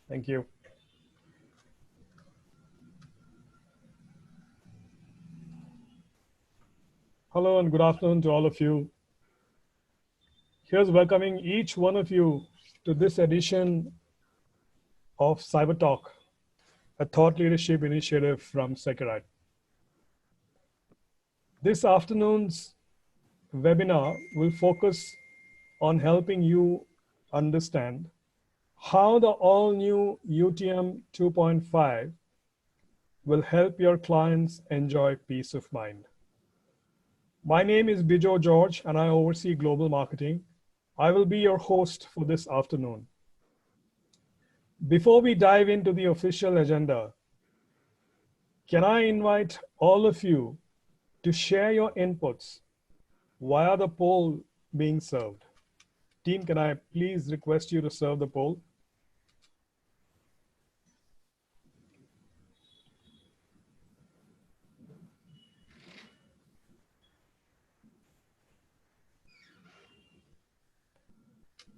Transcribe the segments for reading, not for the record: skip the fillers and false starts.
Thank you. Hello and good afternoon to all of you. Here's welcoming each one of you to this edition of Cyber Talk, a thought leadership initiative from Seqrite. This afternoon's webinar will focus on helping you understand how the all-new UTM 2.5 will help your clients enjoy peace of mind. My name is Bijo George and I oversee global marketing. I will be your host for this afternoon. Before we dive into the official agenda, can I invite all of you to share your inputs via the poll being served? Team, can I please request you to serve the poll?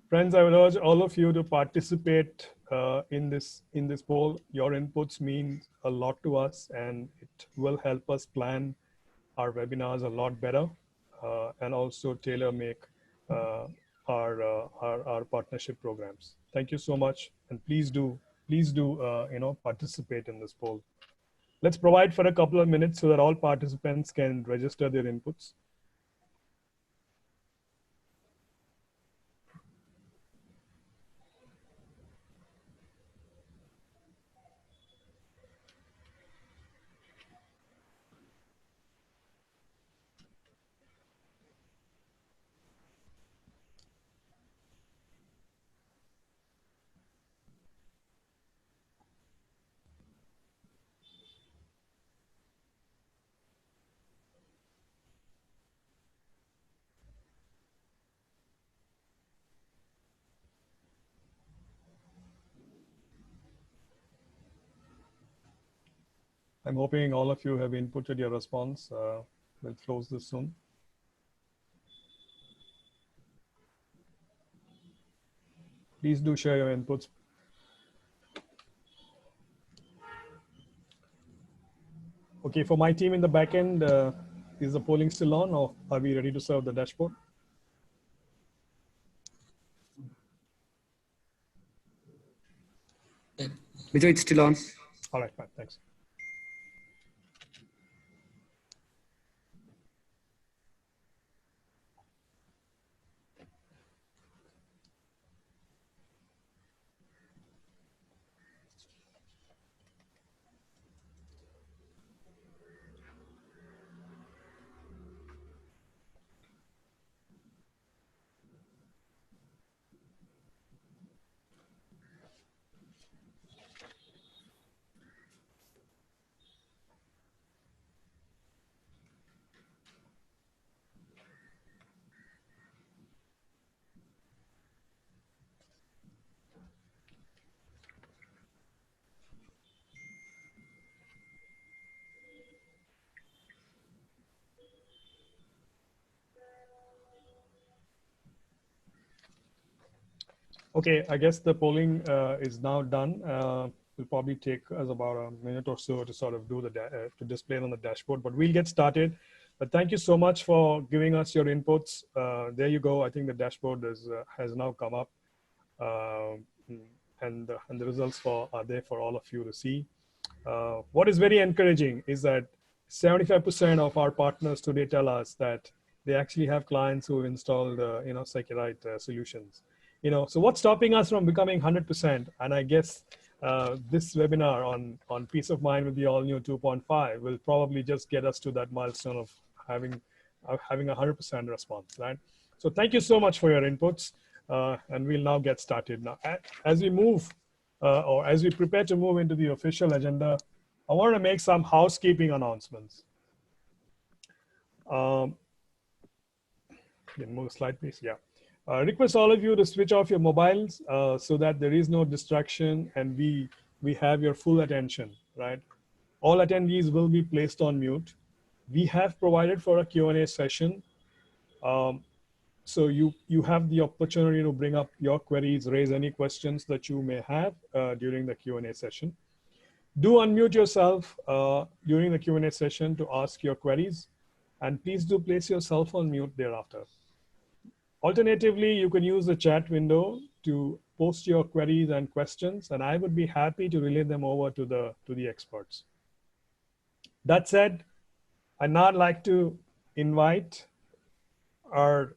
Friends, I would urge all of you to participate in this poll. Your inputs mean a lot to us, and it will help us plan our webinars a lot better, and also tailor make our partnership programs. Thank you so much, and please do participate in this poll. Let's provide for a couple of minutes so that all participants can register their inputs. I'm hoping all of you have inputted your response. We'll close this soon. Please do share your inputs. Okay, for my team in the backend, is the polling still on, or are we ready to serve the dashboard? Vijay, it's still on. All right, fine, thanks. Okay, I guess the polling is now done. It'll probably take us about a minute or so to sort of do to display it on the dashboard, but we'll get started. But thank you so much for giving us your inputs. There you go. I think the dashboard has now come up, and the results are there for all of you to see. What is very encouraging is that 75% of our partners today tell us that they actually have clients who have installed Seqrite solutions. So what's stopping us from becoming 100%? And I guess this webinar on peace of mind with the all new 2.5 will probably just get us to that milestone of having 100% response, right? So thank you so much for your inputs, and we'll now get started. Now, as we move, or as we prepare to move into the official agenda, I want to make some housekeeping announcements. Can move the slide, please? Yeah. Request all of you to switch off your mobiles so that there is no distraction and we have your full attention, right? All attendees will be placed on mute. We have provided for a Q&A session. So you have the opportunity to bring up your queries, raise any questions that you may have during the Q&A session. Do unmute yourself during the Q&A session to ask your queries, and please do place yourself on mute thereafter. Alternatively, you can use the chat window to post your queries and questions, and I would be happy to relay them over to the experts. That said, I'd now like to invite our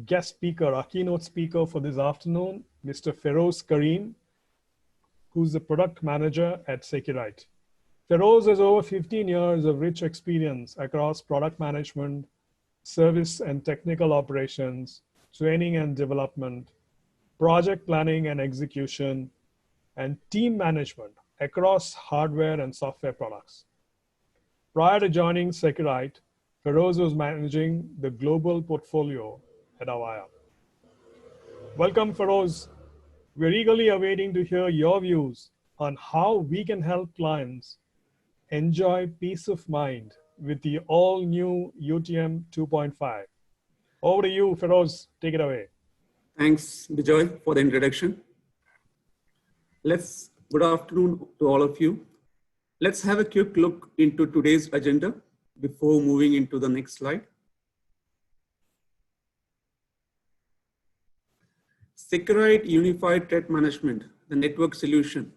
guest speaker, our keynote speaker for this afternoon, Mr. Feroz Karim, who's the product manager at Seqrite. Feroz has over 15 years of rich experience across product management, service and technical operations, training and development, project planning and execution, and team management across hardware and software products. Prior to joining Seqrite, Feroz was managing the global portfolio at Avaya. Welcome, Feroz. We're eagerly awaiting to hear your views on how we can help clients enjoy peace of mind with the all-new UTM 2.5. Over to you, Feroz. Take it away. Thanks, Bijoy, for the introduction. Good afternoon to all of you. Let's have a quick look into today's agenda before moving into the next slide. Seqrite Unified Threat Management, the network solution.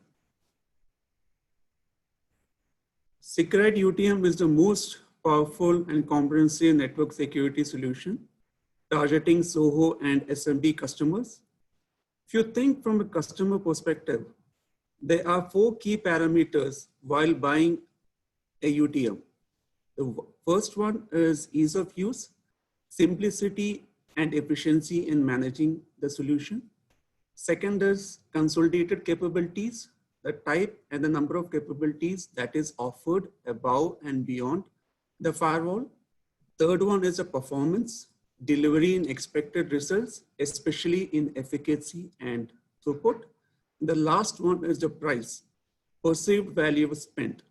Seqrite UTM is the most powerful and comprehensive network security solution targeting SOHO and SMB customers. If you think from a customer perspective, there are 4 key parameters while buying a UTM. The first one is ease of use, simplicity and efficiency in managing the solution. Second is consolidated capabilities, the type and the number of capabilities that is offered above and beyond the firewall. Third one is the performance, delivery in expected results, especially in efficacy and throughput. The last one is the price, perceived value spent.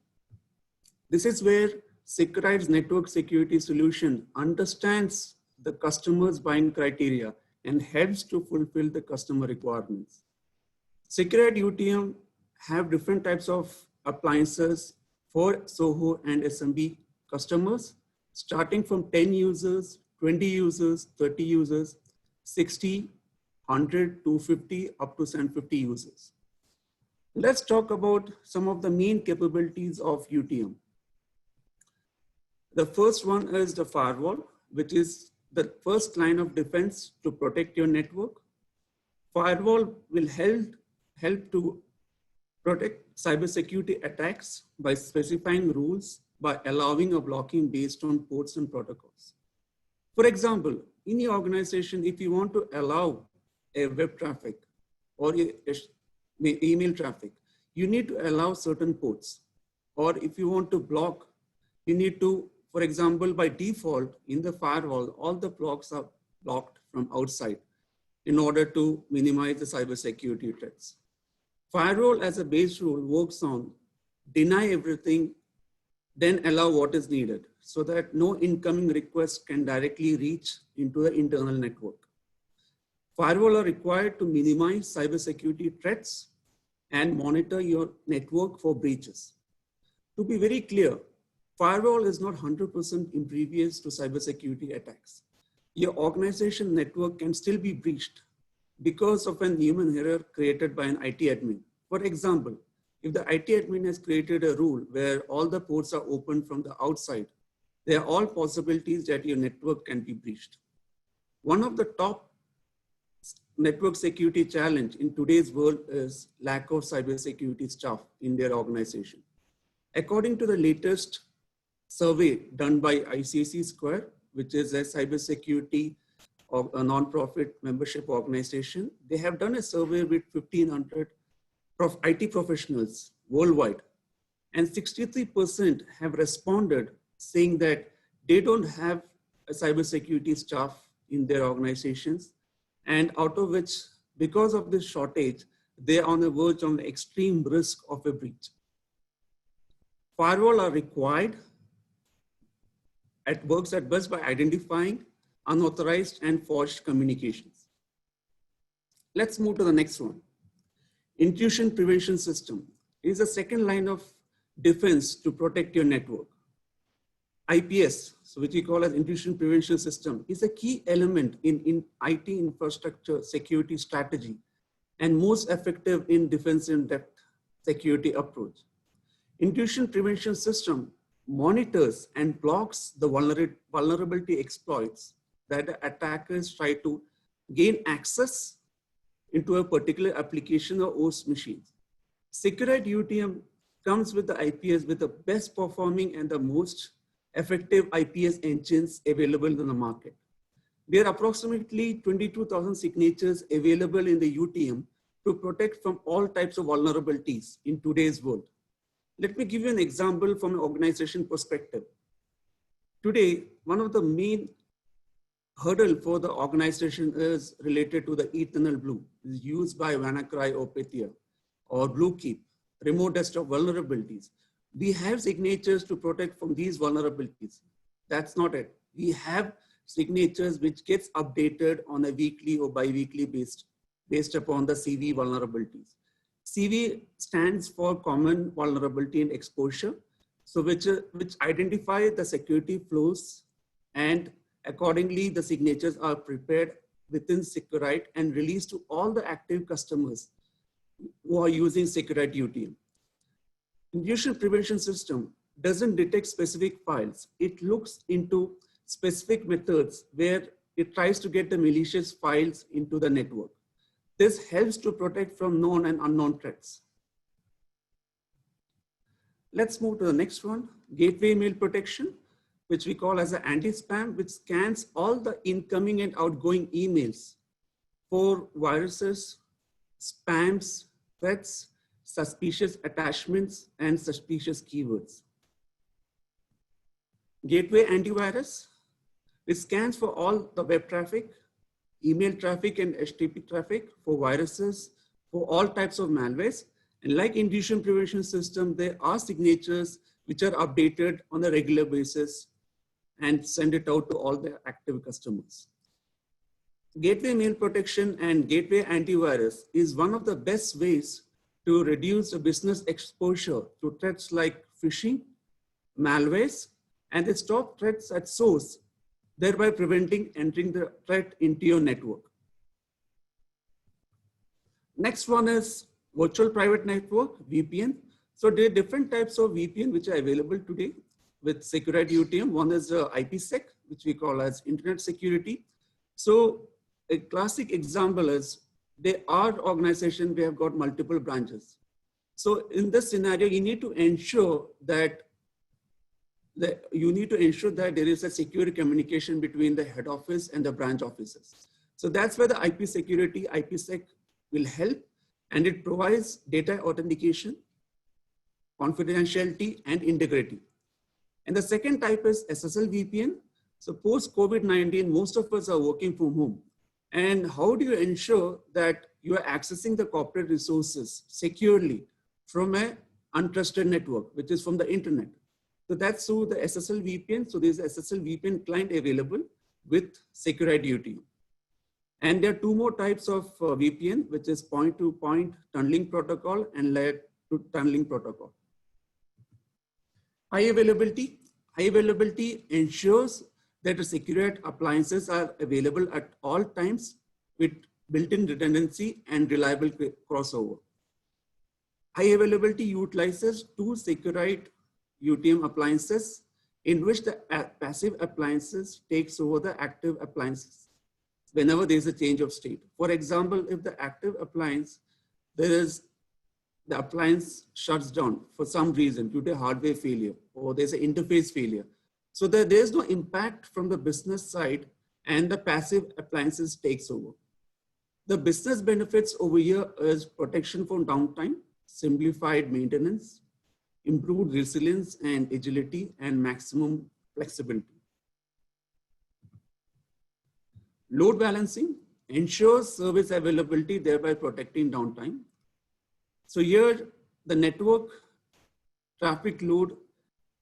This is where Seqrite's network security solution understands the customer's buying criteria and helps to fulfill the customer requirements. Seqrite UTM have different types of appliances for SOHO and SMB customers, starting from 10 users, 20 users, 30 users, 60, 100, 250, up to 750 users. Let's talk about some of the main capabilities of UTM. The first one is the firewall, which is the first line of defense to protect your network. Firewall will help to protect cybersecurity attacks by specifying rules, by allowing a blocking based on ports and protocols. For example, in your organization, if you want to allow a web traffic or email traffic, you need to allow certain ports. Or if you want to block, you need to, for example, by default in the firewall, all the blocks are blocked from outside in order to minimize the cybersecurity threats. Firewall as a base rule works on deny everything, then allow what is needed so that no incoming request can directly reach into the internal network. Firewall are required to minimize cybersecurity threats and monitor your network for breaches. To be very clear, firewall is not 100% impervious to cybersecurity attacks. Your organization network can still be breached because of an human error created by an IT admin. For example, if the IT admin has created a rule where all the ports are open from the outside, there are all possibilities that your network can be breached. One of the top network security challenge in today's world is lack of cybersecurity staff in their organization. According to the latest survey done by ICC Square, which is a cybersecurity of a non-profit membership organization, they have done a survey with 1,500 IT professionals worldwide, and 63% have responded saying that they don't have a cybersecurity staff in their organizations, and out of which, because of this shortage, they are on the verge of the extreme risk of a breach. Firewall are required. It works at best by identifying unauthorized and forged communications. Let's move to the next one. Intrusion prevention system is the second line of defense to protect your network. IPS, so which we call as intrusion prevention system, is a key element in IT infrastructure security strategy and most effective in defense in-depth security approach. Intrusion prevention system monitors and blocks the vulnerability exploits that the attackers try to gain access into a particular application or host machines. Seqrite UTM comes with the IPS with the best performing and the most effective IPS engines available in the market. There are approximately 22,000 signatures available in the UTM to protect from all types of vulnerabilities in today's world. Let me give you an example from an organization perspective. Today, one of the main hurdle for the organization is related to the Eternal Blue, is used by WannaCry or Pythia or Bluekeep, remote desktop vulnerabilities. We have signatures to protect from these vulnerabilities. That's not it. We have signatures which gets updated on a weekly or bi-weekly based upon the CV vulnerabilities. CV stands for Common Vulnerability and Exposure, so which identify the security flows, and accordingly the signatures are prepared within Seqrite and released to all the active customers who are using Seqrite UTM. Intrusion prevention system doesn't detect specific files. It looks into specific methods where it tries to get the malicious files into the network. This helps to protect from known and unknown threats. Let's move to the next one, gateway email protection, which we call as an anti-spam, which scans all the incoming and outgoing emails for viruses, spams, threats, suspicious attachments, and suspicious keywords. Gateway antivirus, which scans for all the web traffic, email traffic, and HTTP traffic for viruses, for all types of malwares. And like intrusion prevention system, there are signatures which are updated on a regular basis and send it out to all the active customers. Gateway mail protection and gateway antivirus is one of the best ways to reduce the business exposure to threats like phishing, malwares, and they stop threats at source, thereby preventing entering the threat into your network. Next one is virtual private network, VPN. So there are different types of VPN which are available today with Seqrite UTM. One is IPsec, which we call as internet security. So a classic example is there are organizations where have got multiple branches. So in this scenario, you need to ensure that there is a secure communication between the head office and the branch offices. So that's where the IP security, IPsec will help, and it provides data authentication, confidentiality, and integrity. And the second type is SSL VPN. So post COVID-19, most of us are working from home. And how do you ensure that you are accessing the corporate resources securely from an untrusted network, which is from the internet? So that's through the SSL VPN. So there's an SSL VPN client available with Seqrite UTM. And there are two more types of VPN, which is point-to-point tunneling protocol and layer-to tunneling protocol. High availability. High availability ensures that the Seqrite appliances are available at all times with built-in redundancy and reliable crossover. High availability utilizes two Seqrite UTM appliances in which the passive appliances takes over the active appliances whenever there is a change of state. For example, if the active appliance, the appliance shuts down for some reason due to hardware failure or there's an interface failure. So there's no impact from the business side and the passive appliances takes over. The business benefits over here is protection from downtime, simplified maintenance, improved resilience and agility, and maximum flexibility. Load balancing ensures service availability, thereby protecting downtime. So here the network traffic load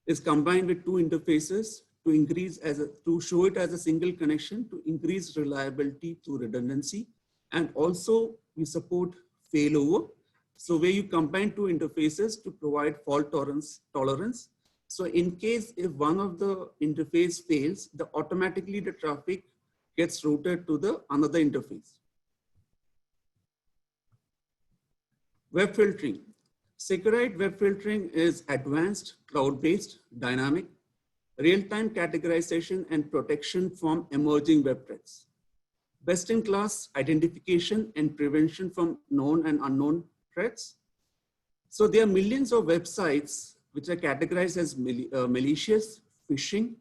is combined with two interfaces to show it as a single connection to increase reliability through redundancy. And also we support failover. So where you combine two interfaces to provide fault tolerance. So in case if one of the interface fails, automatically the traffic gets routed to the another interface. Web filtering. Seqrite web filtering is advanced, cloud-based, dynamic, real-time categorization and protection from emerging web threats. Best-in-class identification and prevention from known and unknown threats. So there are millions of websites which are categorized as malicious, phishing,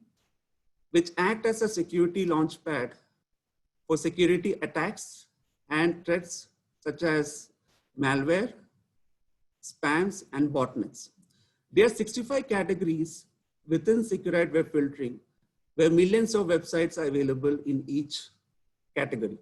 which act as a security launchpad for security attacks and threats such as malware, spams, and botnets. There are 65 categories within Seqrite web filtering, where millions of websites are available in each category.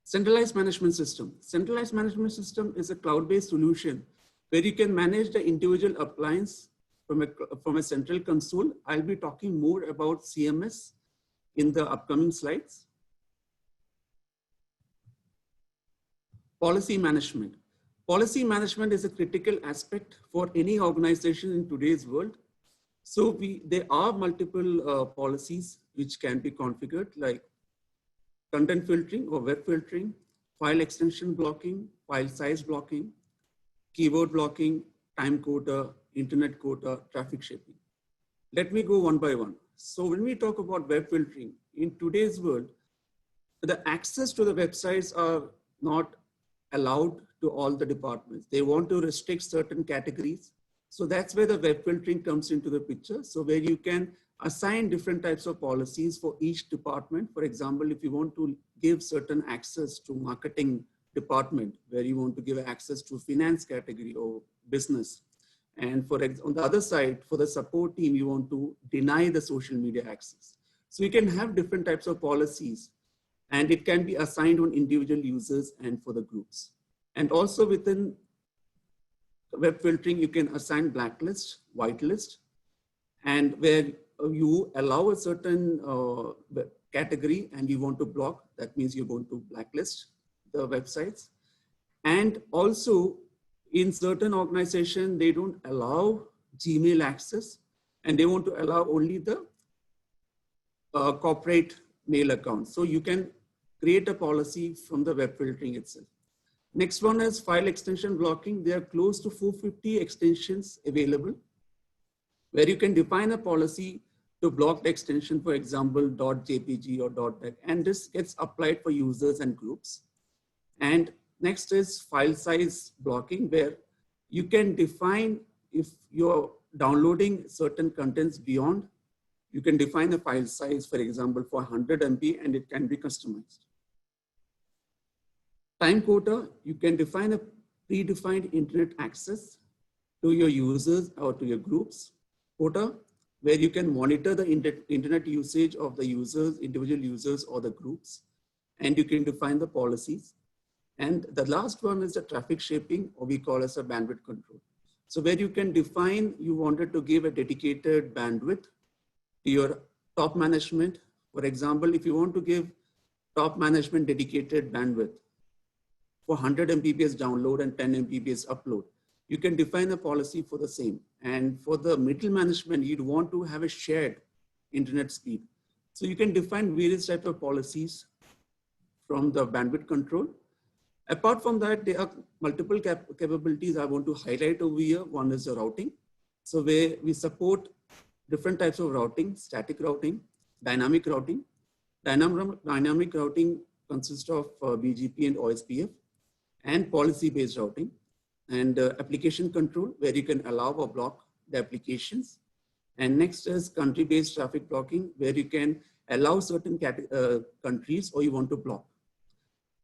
Centralized management system. Centralized management system is a cloud-based solution where you can manage the individual appliance from a central console. I'll be talking more about CMS in the upcoming slides. Policy management. Policy management is a critical aspect for any organization in today's world. So there are multiple policies which can be configured, like content filtering or web filtering, file extension blocking, file size blocking, keyword blocking, time quota, internet quota, traffic shaping. Let me go one by one. So when we talk about web filtering, in today's world, the access to the websites are not allowed to all the departments. They want to restrict certain categories. So that's where the web filtering comes into the picture. So where you can assign different types of policies for each department. For example, if you want to give certain access to marketing department, where you want to give access to finance category or business. And on the other side, for the support team, you want to deny the social media access. So you can have different types of policies, and it can be assigned on individual users and for the groups. And also within web filtering, you can assign blacklist, whitelist, and where you allow a certain category and you want to block, that means you're going to blacklist the websites. And also in certain organizations, they don't allow Gmail access and they want to allow only the corporate mail account. So you can create a policy from the web filtering itself. Next one is file extension blocking. There are close to 450 extensions available where you can define a policy to block the extension, for example, .jpg or .dec, and this gets applied for users and groups. And next is file size blocking, where you can define if you're downloading certain contents beyond, you can define a file size, for example, for 100 MB, and it can be customized. Time quota, you can define a predefined internet access to your users or to your groups. Quota, where you can monitor the internet usage of the users, individual users or the groups, and you can define the policies. And the last one is the traffic shaping, or we call as a bandwidth control. So where you can define, you wanted to give a dedicated bandwidth to your top management. For example, if you want to give top management dedicated bandwidth for 100 Mbps download and 10 Mbps upload, you can define a policy for the same. And for the middle management, you'd want to have a shared internet speed. So you can define various types of policies from the bandwidth control. Apart from that, there are multiple capabilities I want to highlight over here. One is the routing. So where we support different types of routing, static routing, dynamic routing. Dynamic routing consists of BGP and OSPF, and policy-based routing. And application control, where you can allow or block the applications. And next is country-based traffic blocking, where you can allow certain countries or you want to block.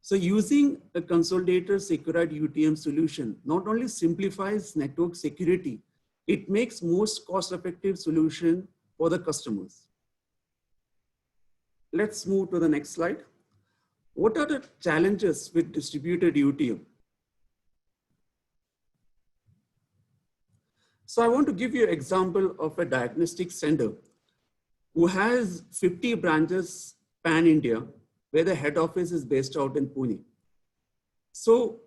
So using a Consolidator Seqrite UTM solution not only simplifies network security, it makes most cost-effective solution for the customers. Let's move to the next slide. What are the challenges with distributed UTM? So I want to give you an example of a diagnostic center who has 50 branches pan-India, where the head office is based out in Pune. So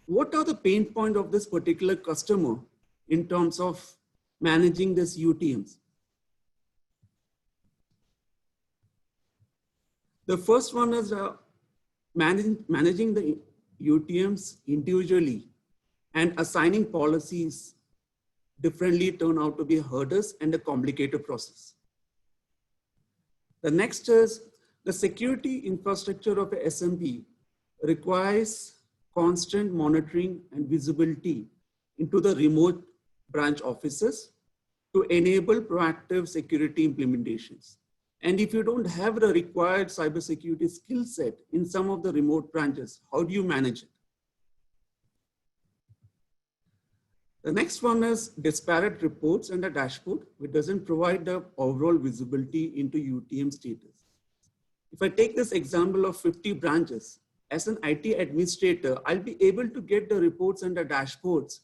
what are the pain points of this particular customer in terms of managing this UTMs? The first one is managing the UTMs individually and assigning policies differently turn out to be hurdles and a complicated process. The next is the security infrastructure of a SMP requires constant monitoring and visibility into the remote branch offices to enable proactive security implementations. And if you don't have the required cybersecurity skill set in some of the remote branches, how do you manage it? The next one is disparate reports and a dashboard, which doesn't provide the overall visibility into UTM status. If I take this example of 50 branches, as an IT administrator, I'll be able to get the reports and the dashboards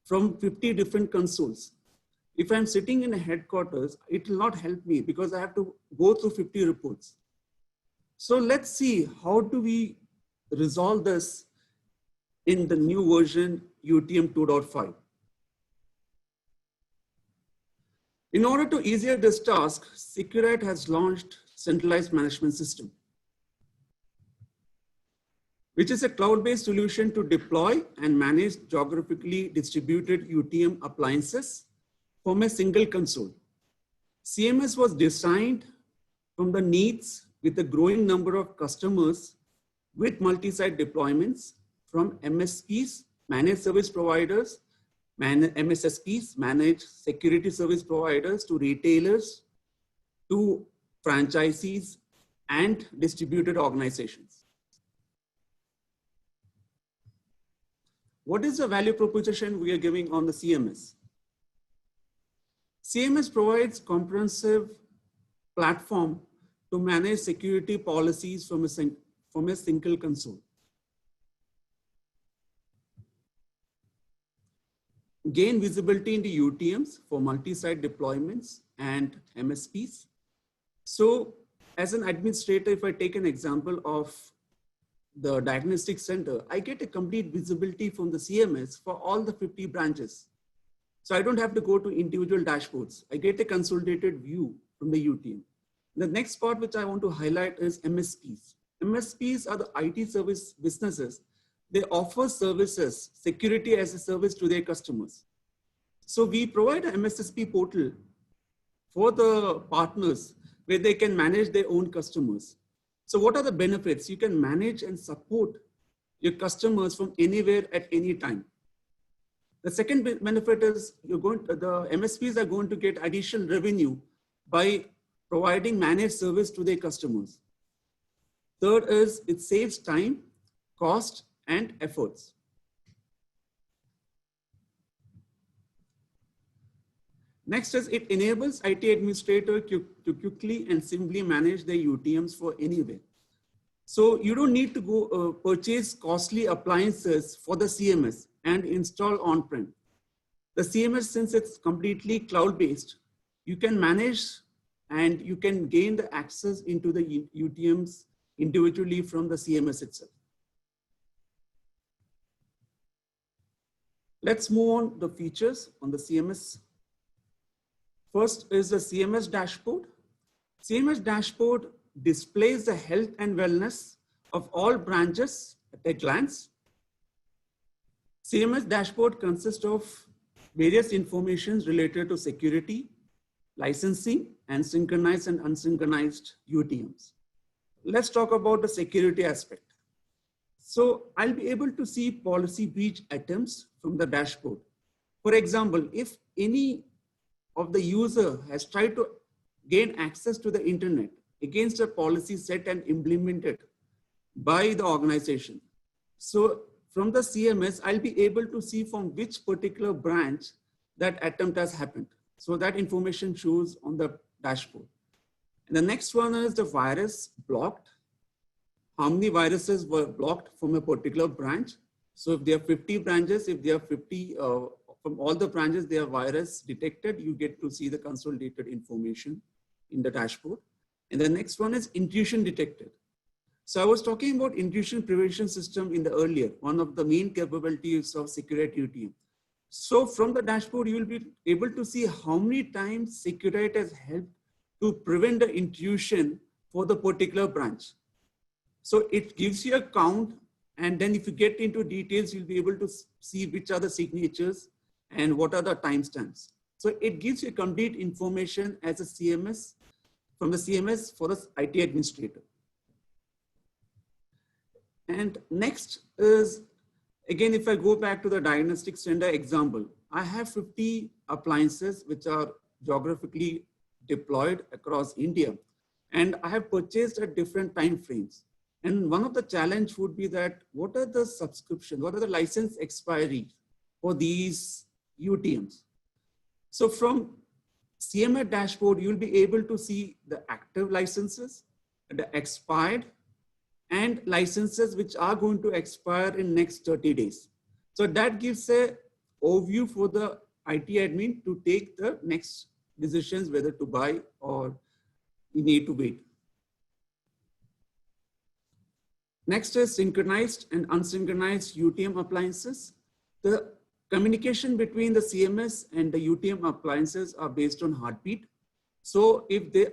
from 50 different consoles. If I'm sitting in a headquarters, it will not help me because I have to go through 50 reports. So let's see, how do we resolve this in the new version UTM 2.5? In order to easier this task, Seqrite has launched centralized management system, which is a cloud-based solution to deploy and manage geographically distributed UTM appliances from a single console. CMS was designed from the needs with a growing number of customers with multi-site deployments from MSPs, managed service providers, MSSPs, managed security service providers, to retailers, to franchisees and distributed organizations. What is the value proposition we are giving on the CMS? CMS provides comprehensive platform to manage security policies from a single console. Gain visibility into UTMs for multi-site deployments and MSPs. So as an administrator, if I take an example of the diagnostic center, I get a complete visibility from the CMS for all the 50 branches. So I don't have to go to individual dashboards. I get a consolidated view from the UTM. The next part which I want to highlight is MSPs. MSPs are the IT service businesses. They offer services, security as a service to their customers. So we provide an MSSP portal for the partners where they can manage their own customers. So what are the benefits? You can manage and support your customers from anywhere at any time. The second benefit is the MSPs are going to get additional revenue by providing managed service to their customers. Third is it saves time, cost, and efforts. Next is it enables IT administrator to quickly and simply manage their UTMs for anywhere. So you don't need to go purchase costly appliances for the CMS and install on-prem. The CMS, since it's completely cloud-based, you can manage and you can gain the access into the UTMs individually from the CMS itself. Let's move on the features on the CMS. First is the CMS dashboard. CMS dashboard displays the health and wellness of all branches at a glance. CMS dashboard consists of various informations related to security, licensing, and synchronized and unsynchronized UTMs. Let's talk about the security aspect. So I'll be able to see policy breach attempts from the dashboard. For example, if any of the user has tried to gain access to the internet against a policy set and implemented by the organization. So from the CMS, I'll be able to see from which particular branch that attempt has happened. So that information shows on the dashboard. And the next one is the virus blocked. How many viruses were blocked from a particular branch? So if there are 50 branches, if there are 50, for from all the branches, they are virus detected. You get to see the consolidated information in the dashboard. And the next one is intrusion detected. So I was talking about intrusion prevention system in the earlier, one of the main capabilities of Seqrite UTM. So from the dashboard, you will be able to see how many times Seqrite has helped to prevent the intrusion for the particular branch. So it gives you a count, and then if you get into details, you'll be able to see which are the signatures and what are the timestamps. So it gives you complete information as a CMS, from the CMS for the IT administrator. And next is, again, if I go back to the diagnostic center example, I have 50 appliances which are geographically deployed across India, and I have purchased at different time frames. And one of the challenge would be that what are the subscription, what are the license expiry for these UTMs? So from CMS dashboard, you'll be able to see the active licenses, the expired, and licenses which are going to expire in next 30 days. So that gives a overview for the IT admin to take the next decisions whether to buy or you need to wait. Next is synchronized and unsynchronized UTM appliances. The communication between the CMS and the UTM appliances are based on heartbeat. So if there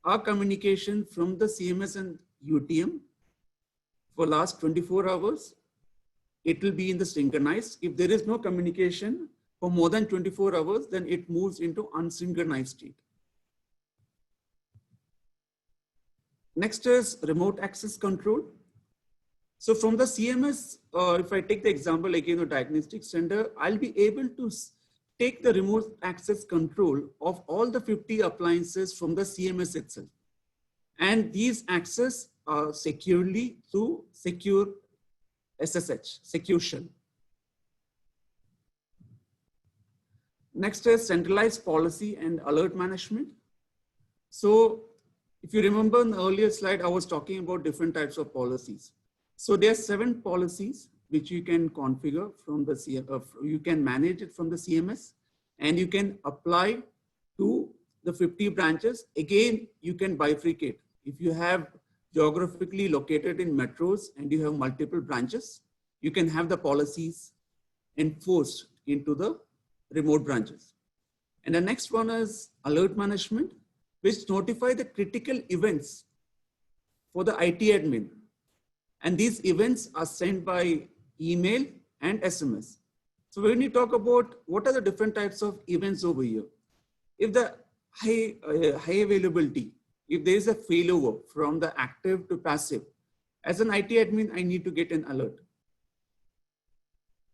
are communication from the CMS and UTM for last 24 hours, it will be in the synchronized. If there is no communication for more than 24 hours, then it moves into unsynchronized state. Next is remote access control. So from the CMS, if I take the example again of diagnostic center, I'll be able to take the remote access control of all the 50 appliances from the CMS itself. And these access are securely through secure SSH, secure shell. Next is centralized policy and alert management. So if you remember in the earlier slide, I was talking about different types of policies. So there are 7 policies which you can configure from the you can manage it from the CMS, and you can apply to the 50 branches. Again, you can bifurcate. If you have geographically located in metros and you have multiple branches, you can have the policies enforced into the remote branches. And the next one is alert management, which notify the critical events for the IT admin. And these events are sent by email and SMS. So when you talk about what are the different types of events over here, if the high availability, if there is a failover from the active to passive, as an IT admin, I need to get an alert.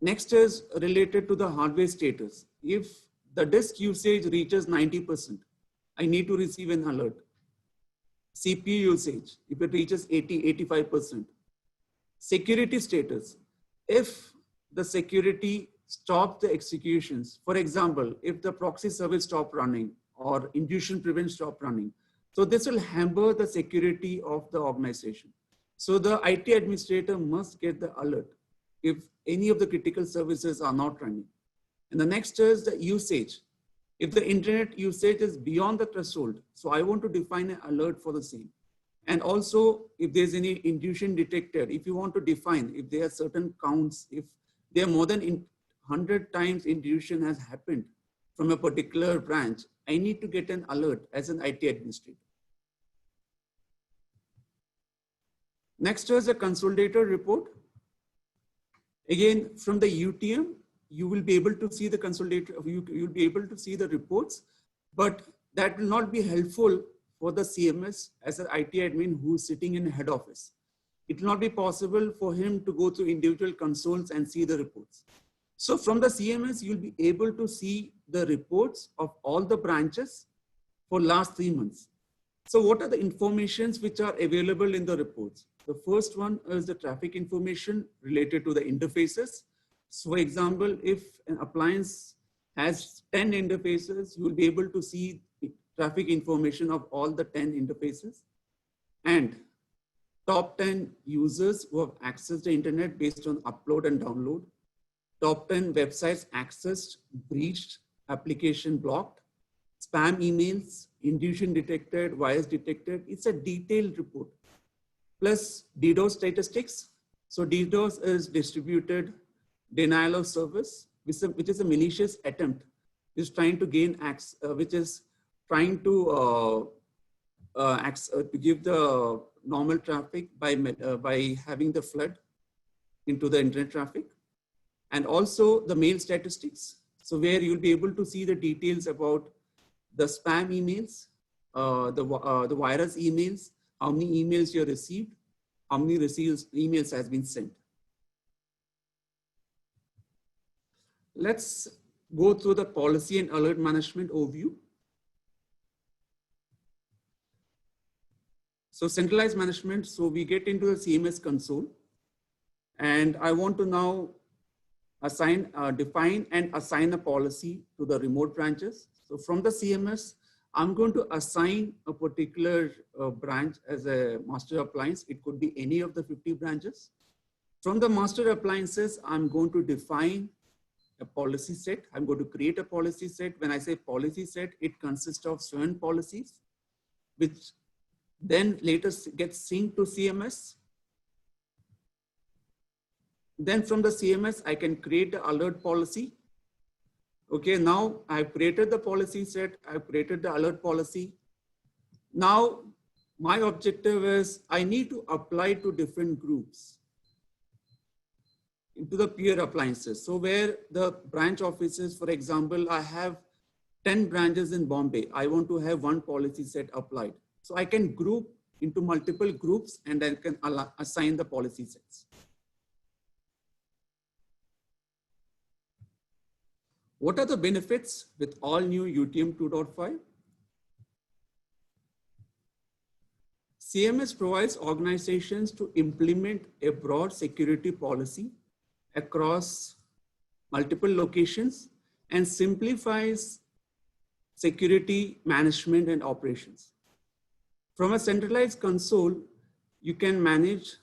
Next is related to the hardware status. If the disk usage reaches 90%, I need to receive an alert. CPU usage, if it reaches 85%. Security status, if the security stops the executions, for example, if the proxy service stop running or intrusion prevent stop running, so this will hamper the security of the organization. So the IT administrator must get the alert if any of the critical services are not running. And the next is the usage. If the internet usage is beyond the threshold, so I want to define an alert for the same. And also, if there's any intrusion detected, if you want to define, if there are certain counts, if there are more than 100 times intrusion has happened from a particular branch, I need to get an alert as an IT administrator. Next is a consolidated report. Again, from the UTM, you will be able to see the consolidated, you'll be able to see the reports, but that will not be helpful for the CMS as an IT admin who is sitting in head office. It will not be possible for him to go through individual consoles and see the reports. So from the CMS, you'll be able to see the reports of all the branches for last 3 months. So what are the informations which are available in the reports? The first one is the traffic information related to the interfaces. So for example, if an appliance has 10 interfaces, you will be able to see traffic information of all the 10 interfaces and top 10 users who have accessed the internet based on upload and download. top 10 websites accessed, breached, application blocked, spam emails, intrusion detected, virus detected. It's a detailed report. Plus DDoS statistics. So DDoS is distributed denial of service, which is a malicious attempt, is trying to gain access, which is trying to give the normal traffic by having the flood into the internet traffic. And also the mail statistics. So where you'll be able to see the details about the spam emails, the virus emails, how many emails you received, how many emails has been sent. Let's go through the policy and alert management overview. So centralized management, so we get into the CMS console, and I want to now define and assign a policy to the remote branches. So from the CMS, I'm going to assign a particular branch as a master appliance. It could be any of the 50 branches. From the master appliances, I'm going to define a policy set. I'm going to create a policy set. When I say policy set, it consists of 7 policies, which then later gets synced to CMS. Then from the CMS, I can create the alert policy. Okay, now I've created the policy set, I've created the alert policy. Now, my objective is I need to apply to different groups into the peer appliances. So where the branch offices, for example, I have 10 branches in Bombay. I want to have one policy set applied. So I can group into multiple groups and I can assign the policy sets. What are the benefits with all new UTM 2.5? CMS provides organizations to implement a broad security policy across multiple locations and simplifies security management and operations. From a centralized console, you can manage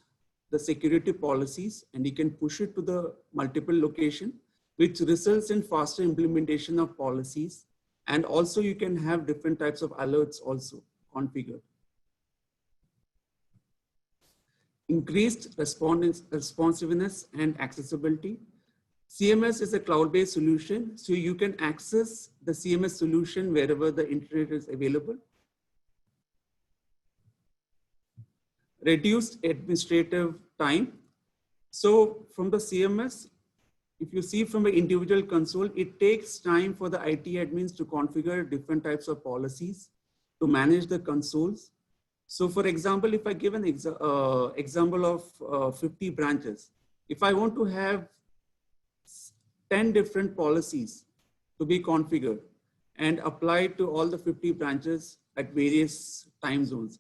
the security policies and you can push it to the multiple location, which results in faster implementation of policies. And also you can have different types of alerts also configured. Increased responsiveness and accessibility. CMS is a cloud-based solution, so you can access the CMS solution wherever the internet is available. Reduced administrative time. So from the CMS, if you see from an individual console, it takes time for the IT admins to configure different types of policies to manage the consoles. So for example, if I give an example of 50 branches, if I want to have 10 different policies to be configured and applied to all the 50 branches at various time zones.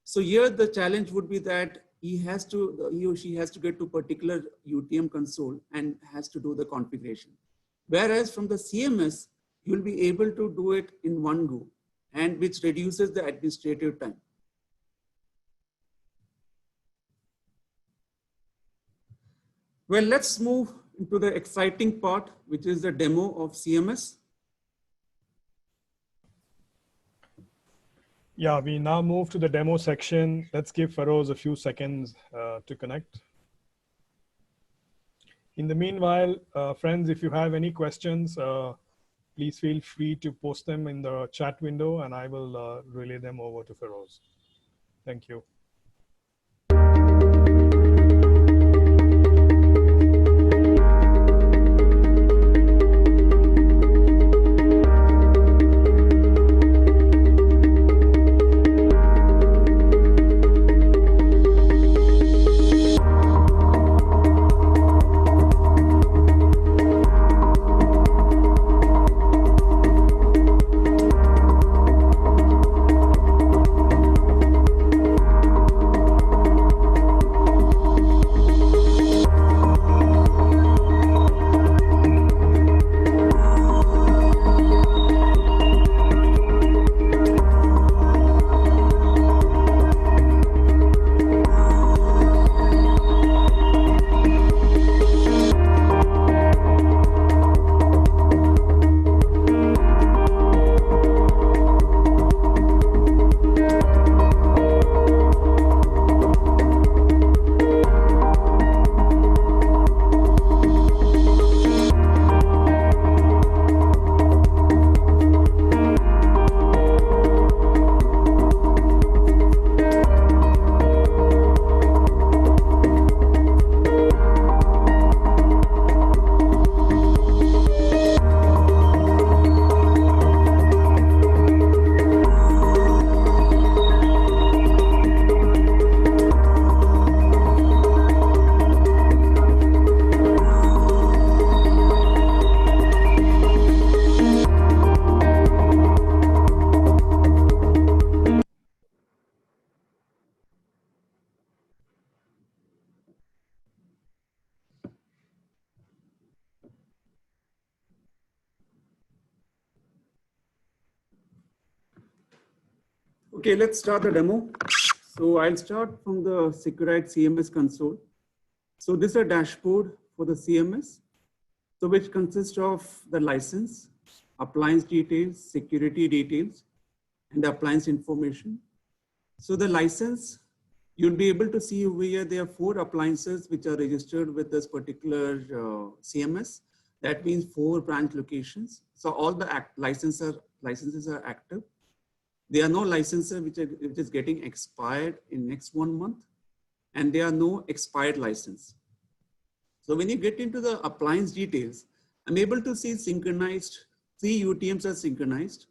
So here the challenge would be that he or she has to get to particular UTM console and has to do the configuration. Whereas from the CMS, you'll be able to do it in one go, and which reduces the administrative time. Well, let's move into the exciting part, which is the demo of CMS. Yeah, we now move to the demo section. Let's give Feroz a few seconds to connect. In the meanwhile, friends, if you have any questions, please feel free to post them in the chat window and I will relay them over to Feroz. Thank you. Okay, let's start the demo. So I'll start from the Seqrite CMS console. So this is a dashboard for the CMS, so which consists of the license, appliance details, security details, and the appliance information. So the license, you'll be able to see over here, there are 4 appliances which are registered with this particular CMS. That means 4 branch locations. So all the licenses are active. There are no licenses which is getting expired in next 1 month, and there are no expired license. So when you get into the appliance details, I'm able to see synchronized, 3 UTMs are synchronized.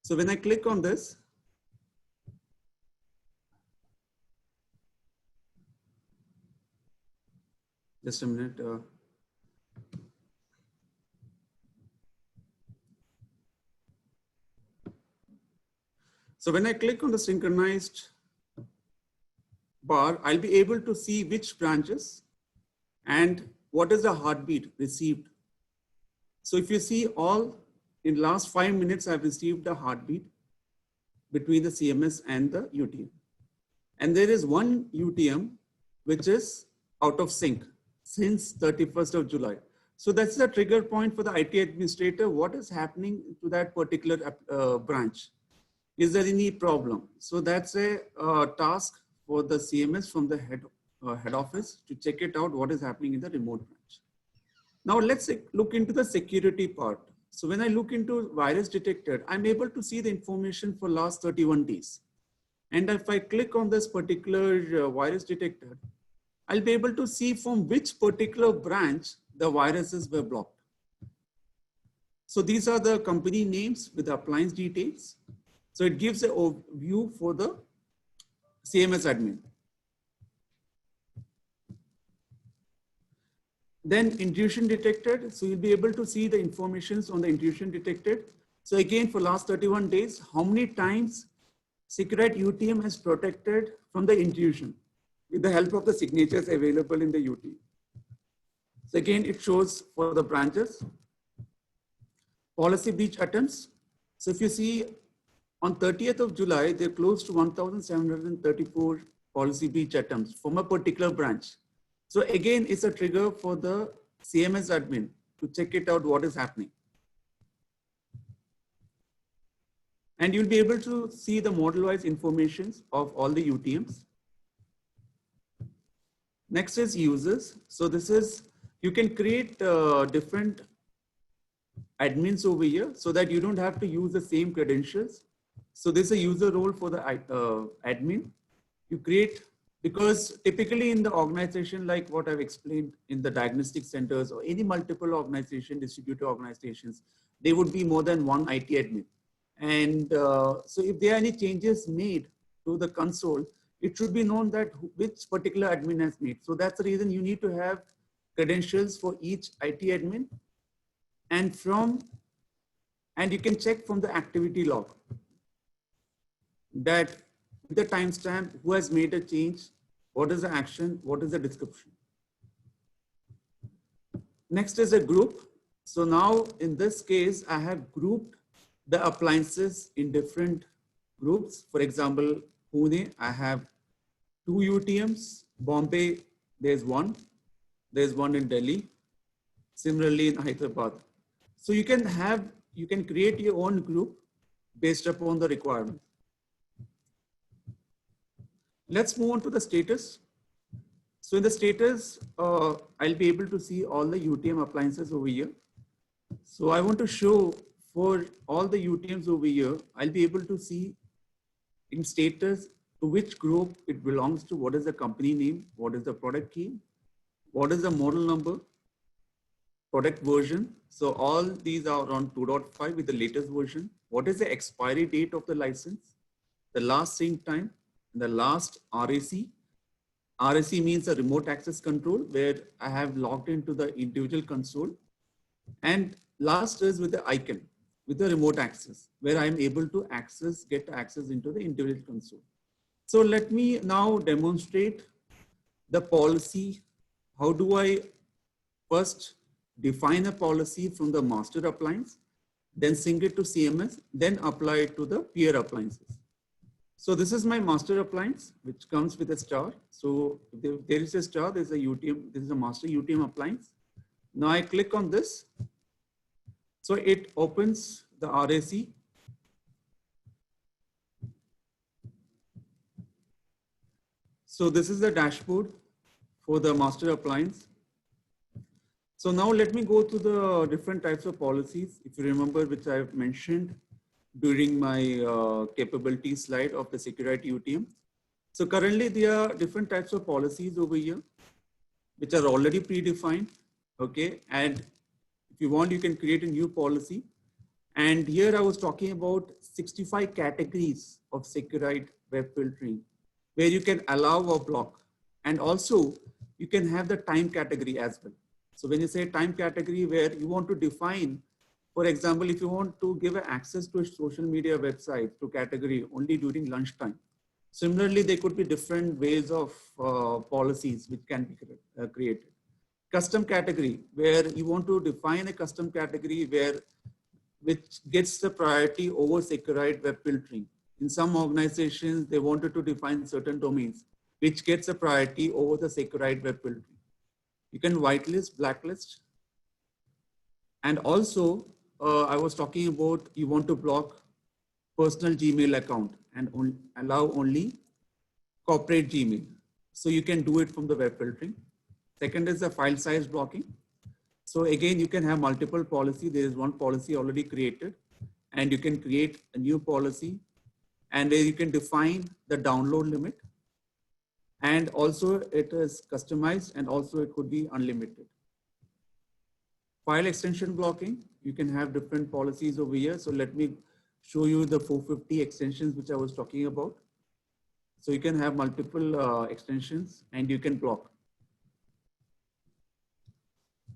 So when I click on this, just a minute. So when I click on the synchronized bar, I'll be able to see which branches and what is the heartbeat received. So if you see all in last 5 minutes, I've received a heartbeat between the CMS and the UTM. And there is one UTM which is out of sync since 31st of July. So that's the trigger point for the IT administrator. What is happening to that particular branch? Is there any problem? So that's a task for the CMS from the head office to check it out, what is happening in the remote branch. Now let's look into the security part. So when I look into virus detected, I'm able to see the information for last 31 days. And if I click on this particular virus detected, I'll be able to see from which particular branch the viruses were blocked. So these are the company names with the appliance details. So it gives a view for the CMS admin. Then intrusion detected. So you'll be able to see the informations on the intrusion detected. So again, for last 31 days, how many times Seqrite UTM has protected from the intrusion with the help of the signatures available in the UTM. So again, it shows for the branches. Policy breach attempts. So if you see on 30th of July, they're close to 1,734 policy breach attempts from a particular branch. So again, it's a trigger for the CMS admin to check it out, what is happening. And you'll be able to see the model-wise informations of all the UTMs. Next is users. So this is, you can create different admins over here so that you don't have to use the same credentials. So this is a user role for the admin. You create, because typically in the organization, like what I've explained in the diagnostic centers or any multiple organization, distributed organizations, there would be more than one IT admin. And so if there are any changes made to the console, it should be known that which particular admin has made. So that's the reason you need to have credentials for each IT admin. And you can check from the activity log that the timestamp, who has made a change, what is the action, what is the description. Next is a group. So now in this case, I have grouped the appliances in different groups. For example, Pune, I have 2 UTMs. Bombay, there's one in Delhi. Similarly in Hyderabad. So you can create your own group based upon the requirement. Let's move on to the status. So in the status, I'll be able to see all the UTM appliances over here. So I want to show for all the UTMs over here, I'll be able to see in status to which group it belongs to, what is the company name, what is the product key, what is the model number, product version. So all these are on 2.5 with the latest version. What is the expiry date of the license, the last sync time, the last RAC. RAC means a remote access control where I have logged into the individual console. And last is with the icon, with the remote access, where I'm able to get access into the individual console. So let me now demonstrate the policy. How do I first define a policy from the master appliance, then sync it to CMS, then apply it to the peer appliances. So this is my master appliance, which comes with a star. So if there is a star, there's a UTM, this is a master UTM appliance. Now I click on this. So it opens the RAC. So this is the dashboard for the master appliance. So now let me go to the different types of policies. If you remember, which I've mentioned during my capability slide of the Seqrite UTM. So currently there are different types of policies over here, which are already predefined. Okay. And if you want, you can create a new policy. And here I was talking about 65 categories of Seqrite web filtering, where you can allow or block. And also you can have the time category as well. So when you say time category, where you want to define, for example, if you want to give access to a social media website to category only during lunchtime. Similarly, there could be different ways of policies which can be created. Custom category, where you want to define a custom category which gets the priority over Seqrite web filtering. In some organizations, they wanted to define certain domains, which gets a priority over the Seqrite web filtering. You can whitelist, blacklist. And also, I was talking about you want to block personal Gmail account and allow only corporate Gmail. So you can do it from the web filtering. Second is the file size blocking. So again, you can have multiple policy. There is one policy already created, and you can create a new policy, and there you can define the download limit. And also it is customized, and also it could be unlimited. File extension blocking, you can have different policies over here. So let me show you the 450 extensions, which I was talking about. So you can have multiple extensions and you can block.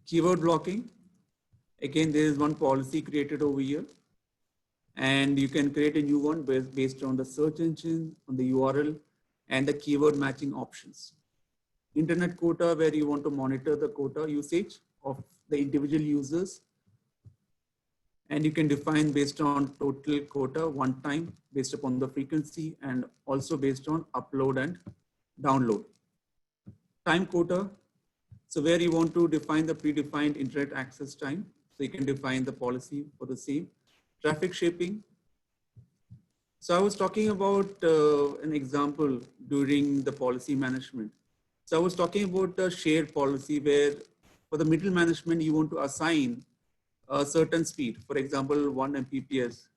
Keyword blocking. Again, there is one policy created over here, and you can create a new one based on the search engine, on the URL, and the keyword matching options. Internet quota, where you want to monitor the quota usage of the individual users. And you can define based on total quota one time based upon the frequency, and also based on upload and download. Time quota. So where you want to define the predefined internet access time. So you can define the policy for the same. Traffic shaping. So I was talking about an example during the policy management. So I was talking about the shared policy where for the middle management, you want to assign a certain speed, for example, 1 Mbps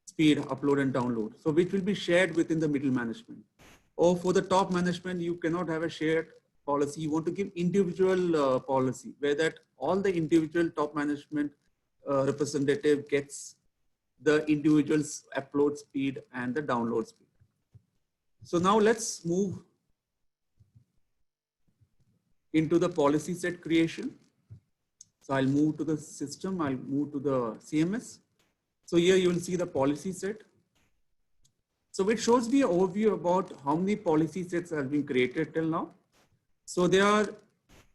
speed upload and download. So which will be shared within the middle management. Or for the top management, you cannot have a shared policy. You want to give individual policy where that all the individual top management representative gets the individual's upload speed and the download speed. So now let's move into the policy set creation. So I'll move to the system, I'll move to the CMS. So here you will see the policy set. So it shows me an overview about how many policy sets have been created till now. So there are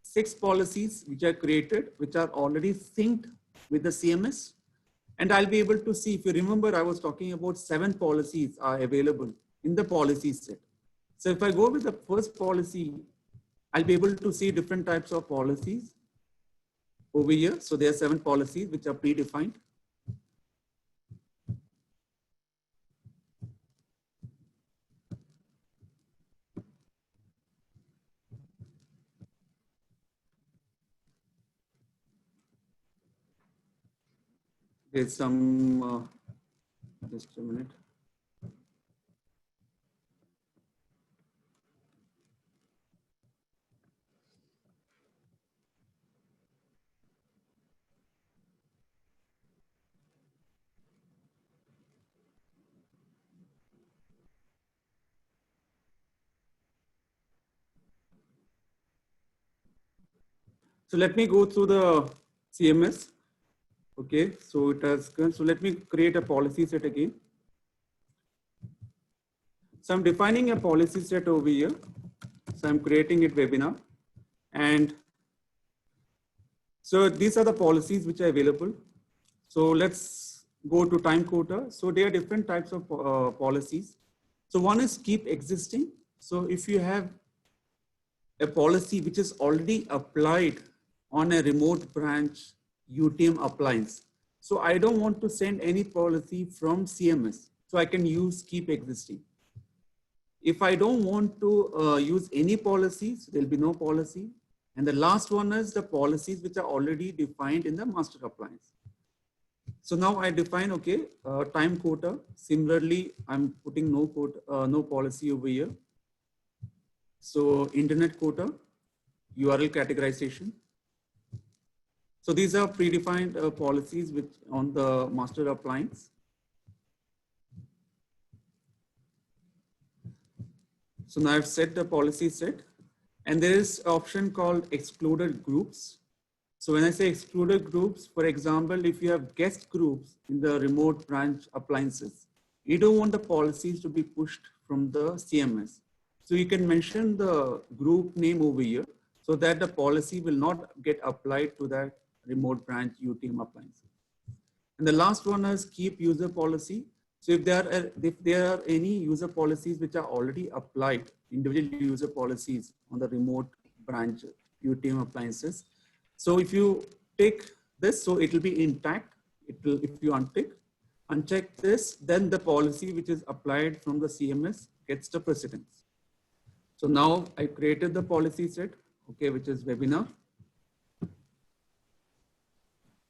6 policies which are created, which are already synced with the CMS. And I'll be able to see, if you remember, I was talking about 7 policies are available in the policy set. So if I go with the first policy, I'll be able to see different types of policies over here. So there are 7 policies which are predefined. There's some, just a minute. So let me go through the CMS. Okay, so it has, so let me create a policy set again. So I'm defining a policy set over here. So I'm creating it webinar. And so these are the policies which are available. So let's go to time quota. So there are different types of policies. So one is keep existing. So if you have a policy which is already applied on a remote branch UTM appliance, so I don't want to send any policy from CMS. So I can use keep existing. If I don't want to use any policies, there'll be no policy. And the last one is the policies which are already defined in the master appliance. So now I define, okay, time quota. Similarly, I'm putting no quota, no policy over here. So internet quota, URL categorization. So these are predefined policies which on the master appliance. So now I've set the policy set, and there is an option called excluded groups. So when I say excluded groups, for example, if you have guest groups in the remote branch appliances, you don't want the policies to be pushed from the CMS. So you can mention the group name over here so that the policy will not get applied to that remote branch UTM appliance. And the last one is keep user policy. So if there are any user policies which are already applied, individual user policies on the remote branch UTM appliances. So if you take this, so it will be intact. It will, if you uncheck this, then the policy which is applied from the CMS gets the precedence. So now I created the policy set, okay, which is webinar.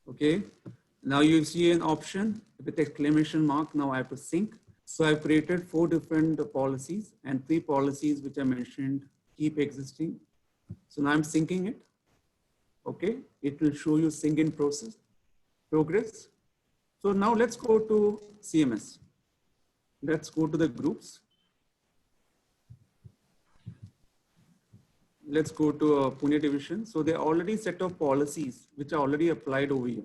Okay, now you see an option with exclamation mark. Now I have to sync. So I've created 4 different policies and 3 policies which I mentioned keep existing. So now I'm syncing it. Okay, it will show you sync in progress. So now let's go to CMS. Let's go to the groups. Let's go to Pune division. So there are already set of policies which are already applied over here.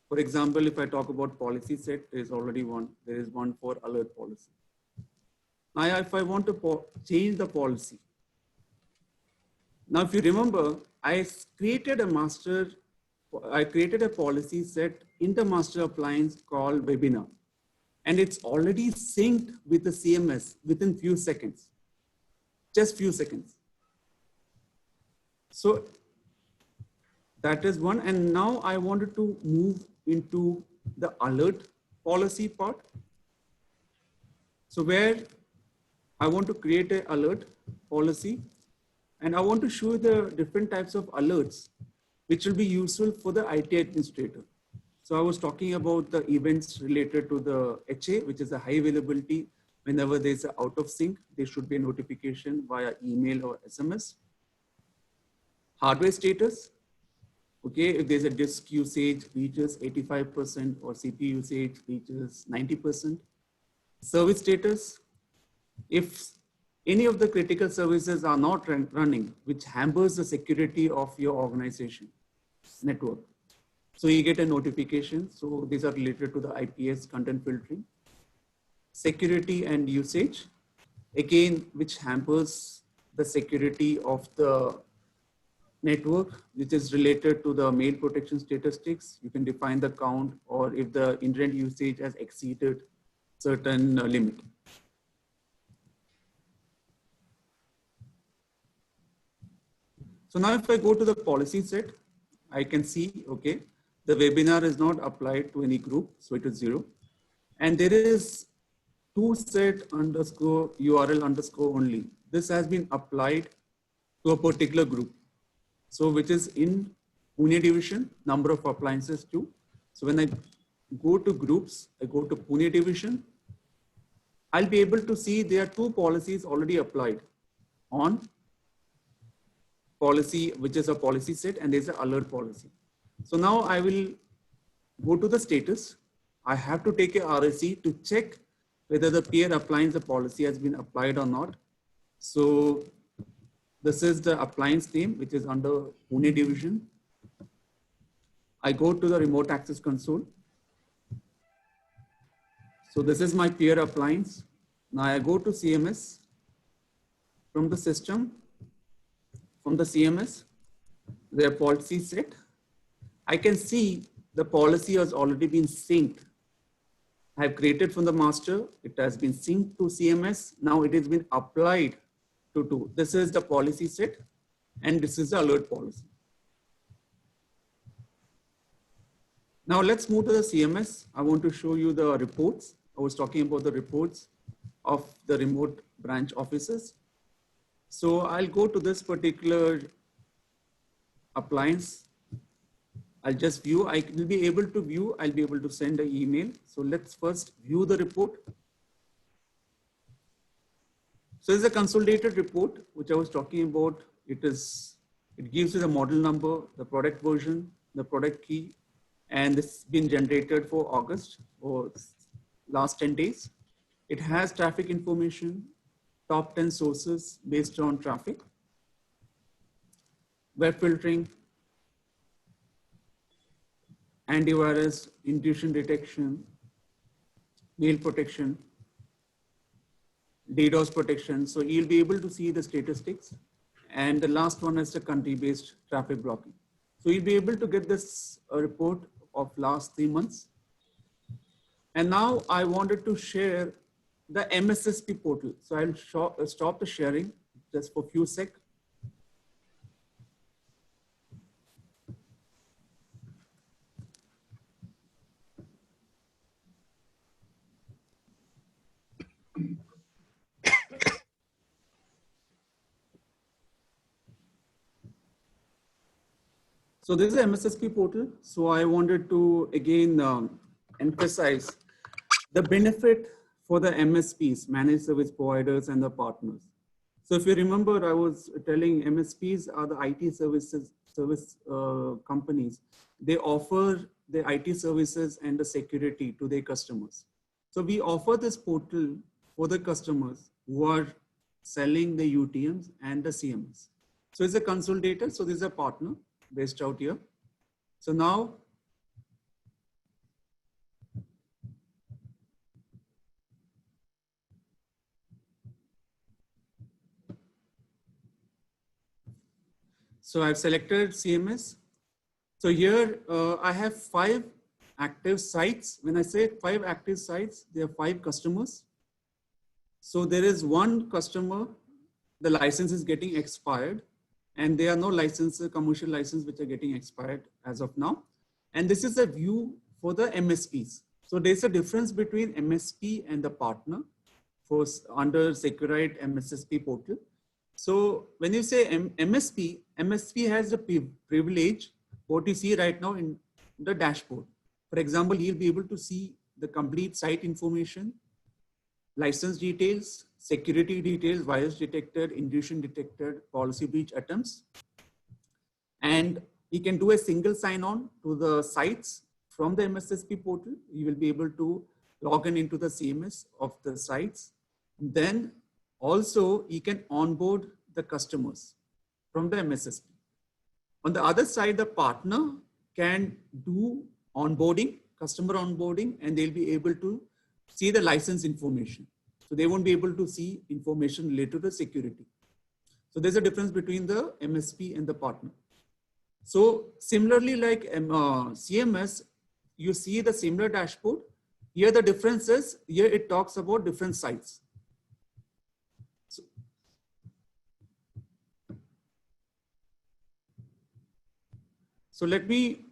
For example, if I talk about policy set, there is already one. There is one for alert policy. Now, if I want to change the policy. Now, if you remember, I created a policy set in the master appliance called webinar. And it's already synced with the CMS within few seconds, just few seconds. So that is one. And now I wanted to move into the alert policy part. So where I want to create an alert policy, and I want to show the different types of alerts which will be useful for the IT administrator. So I was talking about the events related to the HA, which is a high availability. Whenever there's an out of sync, there should be a notification via email or SMS. Hardware status. Okay, if there's a disk usage reaches 85% or CPU usage reaches 90%. Service status. If any of the critical services are not running, which hampers the security of your organization network. So you get a notification. So these are related to the IPS content filtering. Security and usage, again, which hampers the security of the network, which is related to the mail protection statistics. You can define the count or if the internet usage has exceeded certain limit. So now if I go to the policy set, I can see, okay, the webinar is not applied to any group, so it is 0. And there is toSet underscore URL underscore only. This has been applied to a particular group. So which is in Pune division, number of appliances 2. So when I go to groups, I go to Pune division, I'll be able to see there are 2 policies already applied on policy, which is a policy set, and there's an alert policy. So now I will go to the status. I have to take a RSC to check whether the peer appliance the policy has been applied or not. So this is the appliance name, which is under Pune division. I go to the remote access console. So this is my peer appliance. Now I go to CMS from the system. From the CMS, their policy set, I can see the policy has already been synced I have created from the master. It has been synced to CMS. Now it has been applied to. This is the policy set, and this is the alert policy. Now let's move to the CMS. I want to show you the reports. I was talking about the reports of the remote branch offices. So I'll go to this particular appliance. I'll just view. I will be able to view. I'll be able to send an email. So let's first view the report. So it's a consolidated report, which I was talking about. It gives you the model number, the product version, the product key, and it's been generated for August or last 10 days. It has traffic information, top 10 sources based on traffic, web filtering, antivirus, intrusion detection, mail protection, DDoS protection. So you'll be able to see the statistics. And the last one is the country-based traffic blocking. So you'll be able to get this report of last 3 months. And now I wanted to share the MSSP portal. So I'll stop the sharing just for a few seconds. So this is MSSP portal. So I wanted to again emphasize the benefit for the MSPs, managed service providers, and the partners. So if you remember, I was telling MSPs are the IT service companies. They offer the IT services and the security to their customers. So we offer this portal for the customers who are selling the UTMs and the CMS. So it's a consolidator. So this is a partner based out here. So now I've selected CMS. So here I have 5 active sites. When I say 5 active sites, there are 5 customers. So there is one customer, the license is getting expired, and there are no licenses, commercial license, which are getting expired as of now. And this is a view for the MSPs. So there's a difference between MSP and the partner for under Seqrite MSSP portal. So when you say MSP, MSP has the privilege, what you see right now in the dashboard. For example, you'll be able to see the complete site information, license details, security details, virus detected, intrusion detected, policy breach attempts. And you can do a single sign-on to the sites from the MSSP portal. You will be able to log in into the CMS of the sites. Then also you can onboard the customers from the MSSP. On the other side, the partner can do onboarding, customer onboarding, and they'll be able to see the license information. So they won't be able to see information related to security. So there's a difference between the MSP and the partner. So similarly, like CMS, you see the similar dashboard. Here the difference is, here it talks about different sites. So let me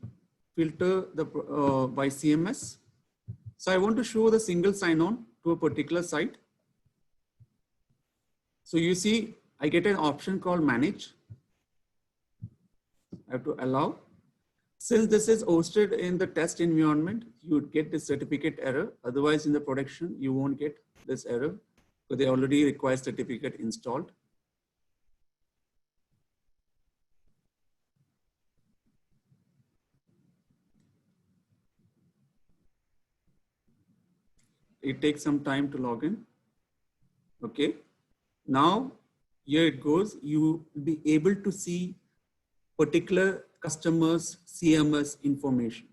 filter the by CMS. So I want to show the single sign-on to a particular site. So you see, I get an option called manage. I have to allow. Since this is hosted in the test environment, you would get the certificate error. Otherwise, in the production, you won't get this error because they already require certificate installed. It takes some time to log in. Okay. Now, here it goes. You will be able to see particular customers' CMS information.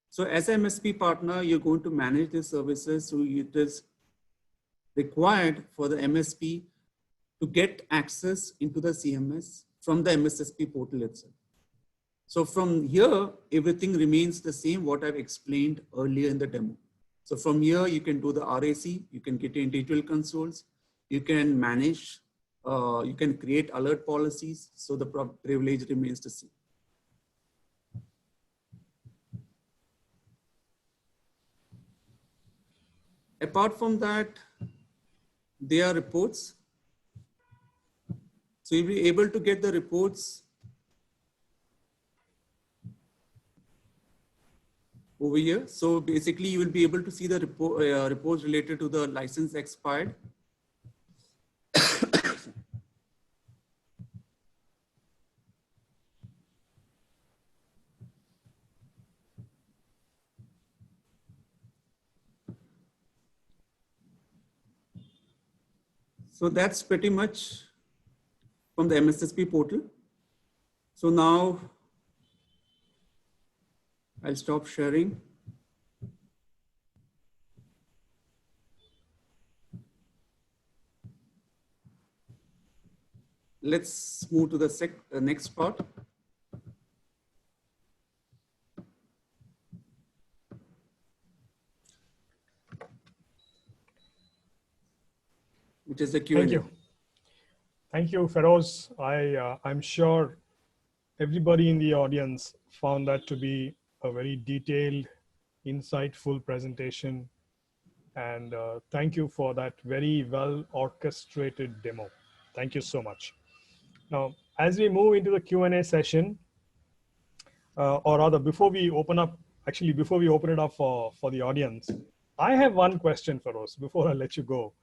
So as an MSP partner, you're going to manage the services. So it is required for the MSP to get access into the CMS from the MSSP portal itself. So from here, everything remains the same, what I've explained earlier in the demo. So from here, you can do the RAC, you can get individual consoles, you can manage, you can create alert policies, so the privilege remains the same. Apart from that, there are reports. So you'll be able to get the reports over here. So basically, you will be able to see the reports related to the license expired. So that's pretty much from the MSSP portal. So now I'll stop sharing. Let's move to the next part. Which is the Q&A. Thank you. Thank you, Feroz. I'm sure everybody in the audience found that to be a very detailed, insightful presentation. And thank you for that very well orchestrated demo. Thank you so much. Now, as we move into the Q&A session, or rather before we open up, actually before we open it up for the audience, I have one question, Feroz, before I let you go.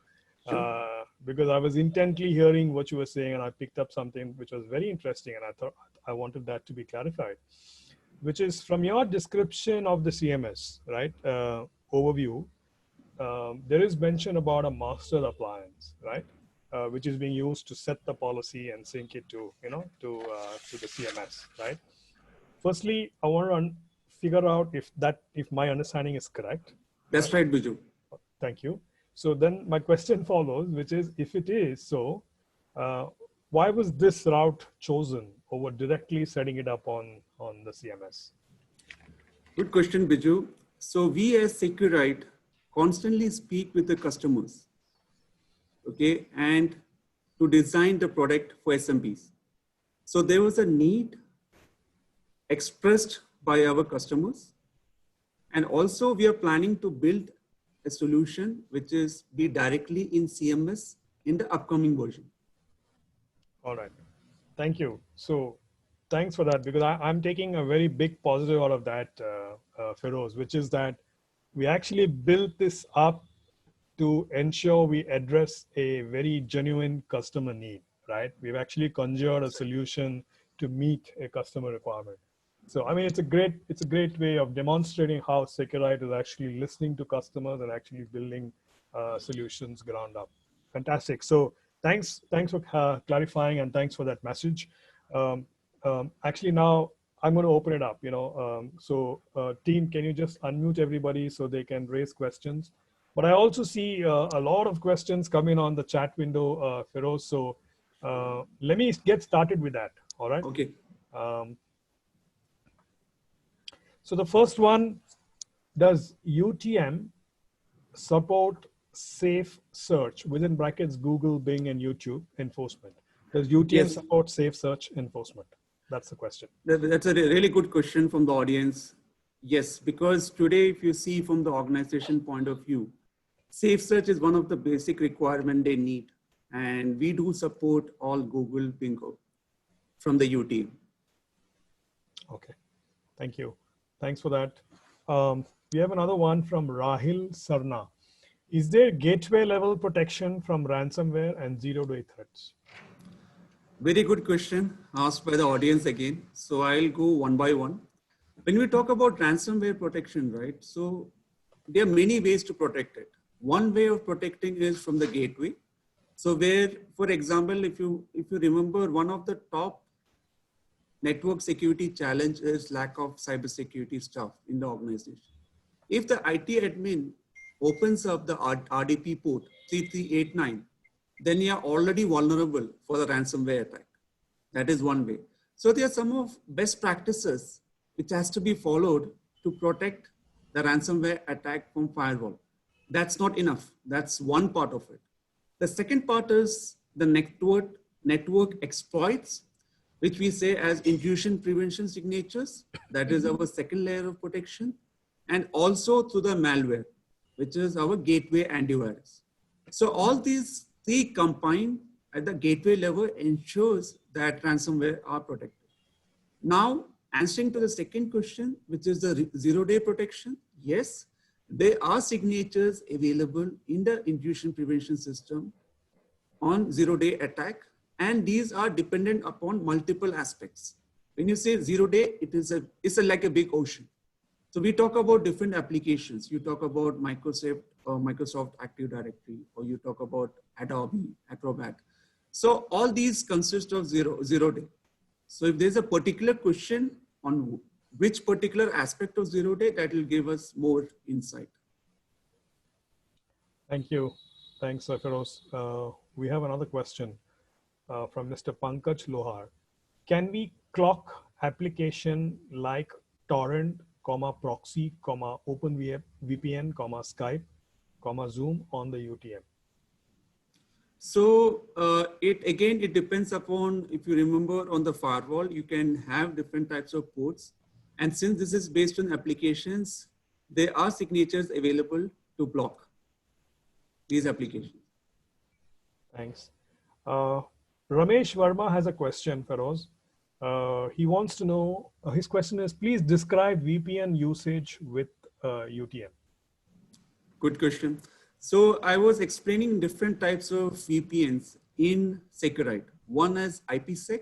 Because I was intently hearing what you were saying and I picked up something which was very interesting and I thought I wanted that to be clarified, which is from your description of the CMS, right, overview, there is mention about a master appliance, right, which is being used to set the policy and sync it to, to the CMS, right? Firstly, I want to figure out if my understanding is correct. That's right, Biju. Thank you. So then my question follows, which is, if it is so, why was this route chosen over directly setting it up on the CMS? Good question, Biju. So we as Seqrite constantly speak with the customers, okay, and to design the product for SMBs. So there was a need expressed by our customers. And also we are planning to build a solution which is be directly in CMS in the upcoming version. All right. Thank you. So thanks for that, because I'm taking a very big positive out of that, Feroz, which is that we actually built this up to ensure we address a very genuine customer need, right? We've actually conjured a solution to meet a customer requirement. So, I mean, it's a great way of demonstrating how Seqrite is actually listening to customers and actually building solutions ground up. Fantastic. So thanks for clarifying, and thanks for that message. Actually, now I'm going to open it up, team, can you just unmute everybody so they can raise questions? But I also see a lot of questions coming on the chat window, Feroz. So let me get started with that. All right. Okay. So the first one, does UTM support safe search, within brackets Google, Bing, and YouTube enforcement? Does UTM support safe search enforcement? That's the question. That's a really good question from the audience. Yes, because today, if you see from the organization point of view, safe search is one of the basic requirements they need. And we do support all Google, Bing from the UTM. Okay, thank you. Thanks for that. We have another one from Rahil Sarna. Is there gateway level protection from ransomware and zero-day threats? Very good question asked by the audience again. So I'll go one by one. When we talk about ransomware protection, right? So there are many ways to protect it. One way of protecting is from the gateway. So where, for example, if you remember, one of the top network security challenge is lack of cybersecurity staff in the organization. If the IT admin opens up the RDP port 3389, then you are already vulnerable for the ransomware attack. That is one way. So there are some of best practices which has to be followed to protect the ransomware attack from firewall. That's not enough. That's one part of it. The second part is the network exploits, which we say as intrusion prevention signatures. That is our second layer of protection. And also through the malware, which is our gateway antivirus. So all these three combined at the gateway level ensures that ransomware are protected. Now, answering to the second question, which is the zero-day protection, yes, there are signatures available in the intrusion prevention system on zero-day attack, and these are dependent upon multiple aspects. When you say zero-day, it's like a big ocean. So we talk about different applications. You talk about Microsoft Active Directory, or you talk about Adobe Acrobat. So all these consist of zero day. So if there's a particular question on which particular aspect of zero day, that will give us more insight. Thank you. Thanks, Feroz. We have another question from Mr. Pankaj Lohar. Can we clock application like torrent, proxy, OpenVPN, Skype, Zoom on the UTM? So it depends upon, if you remember on the firewall, you can have different types of ports. And since this is based on applications, there are signatures available to block these applications. Thanks. Ramesh Verma has a question, Feroz. He wants to know, his question is, please describe VPN usage with UTM. Good question. So I was explaining different types of VPNs in Seqrite. One is IPsec.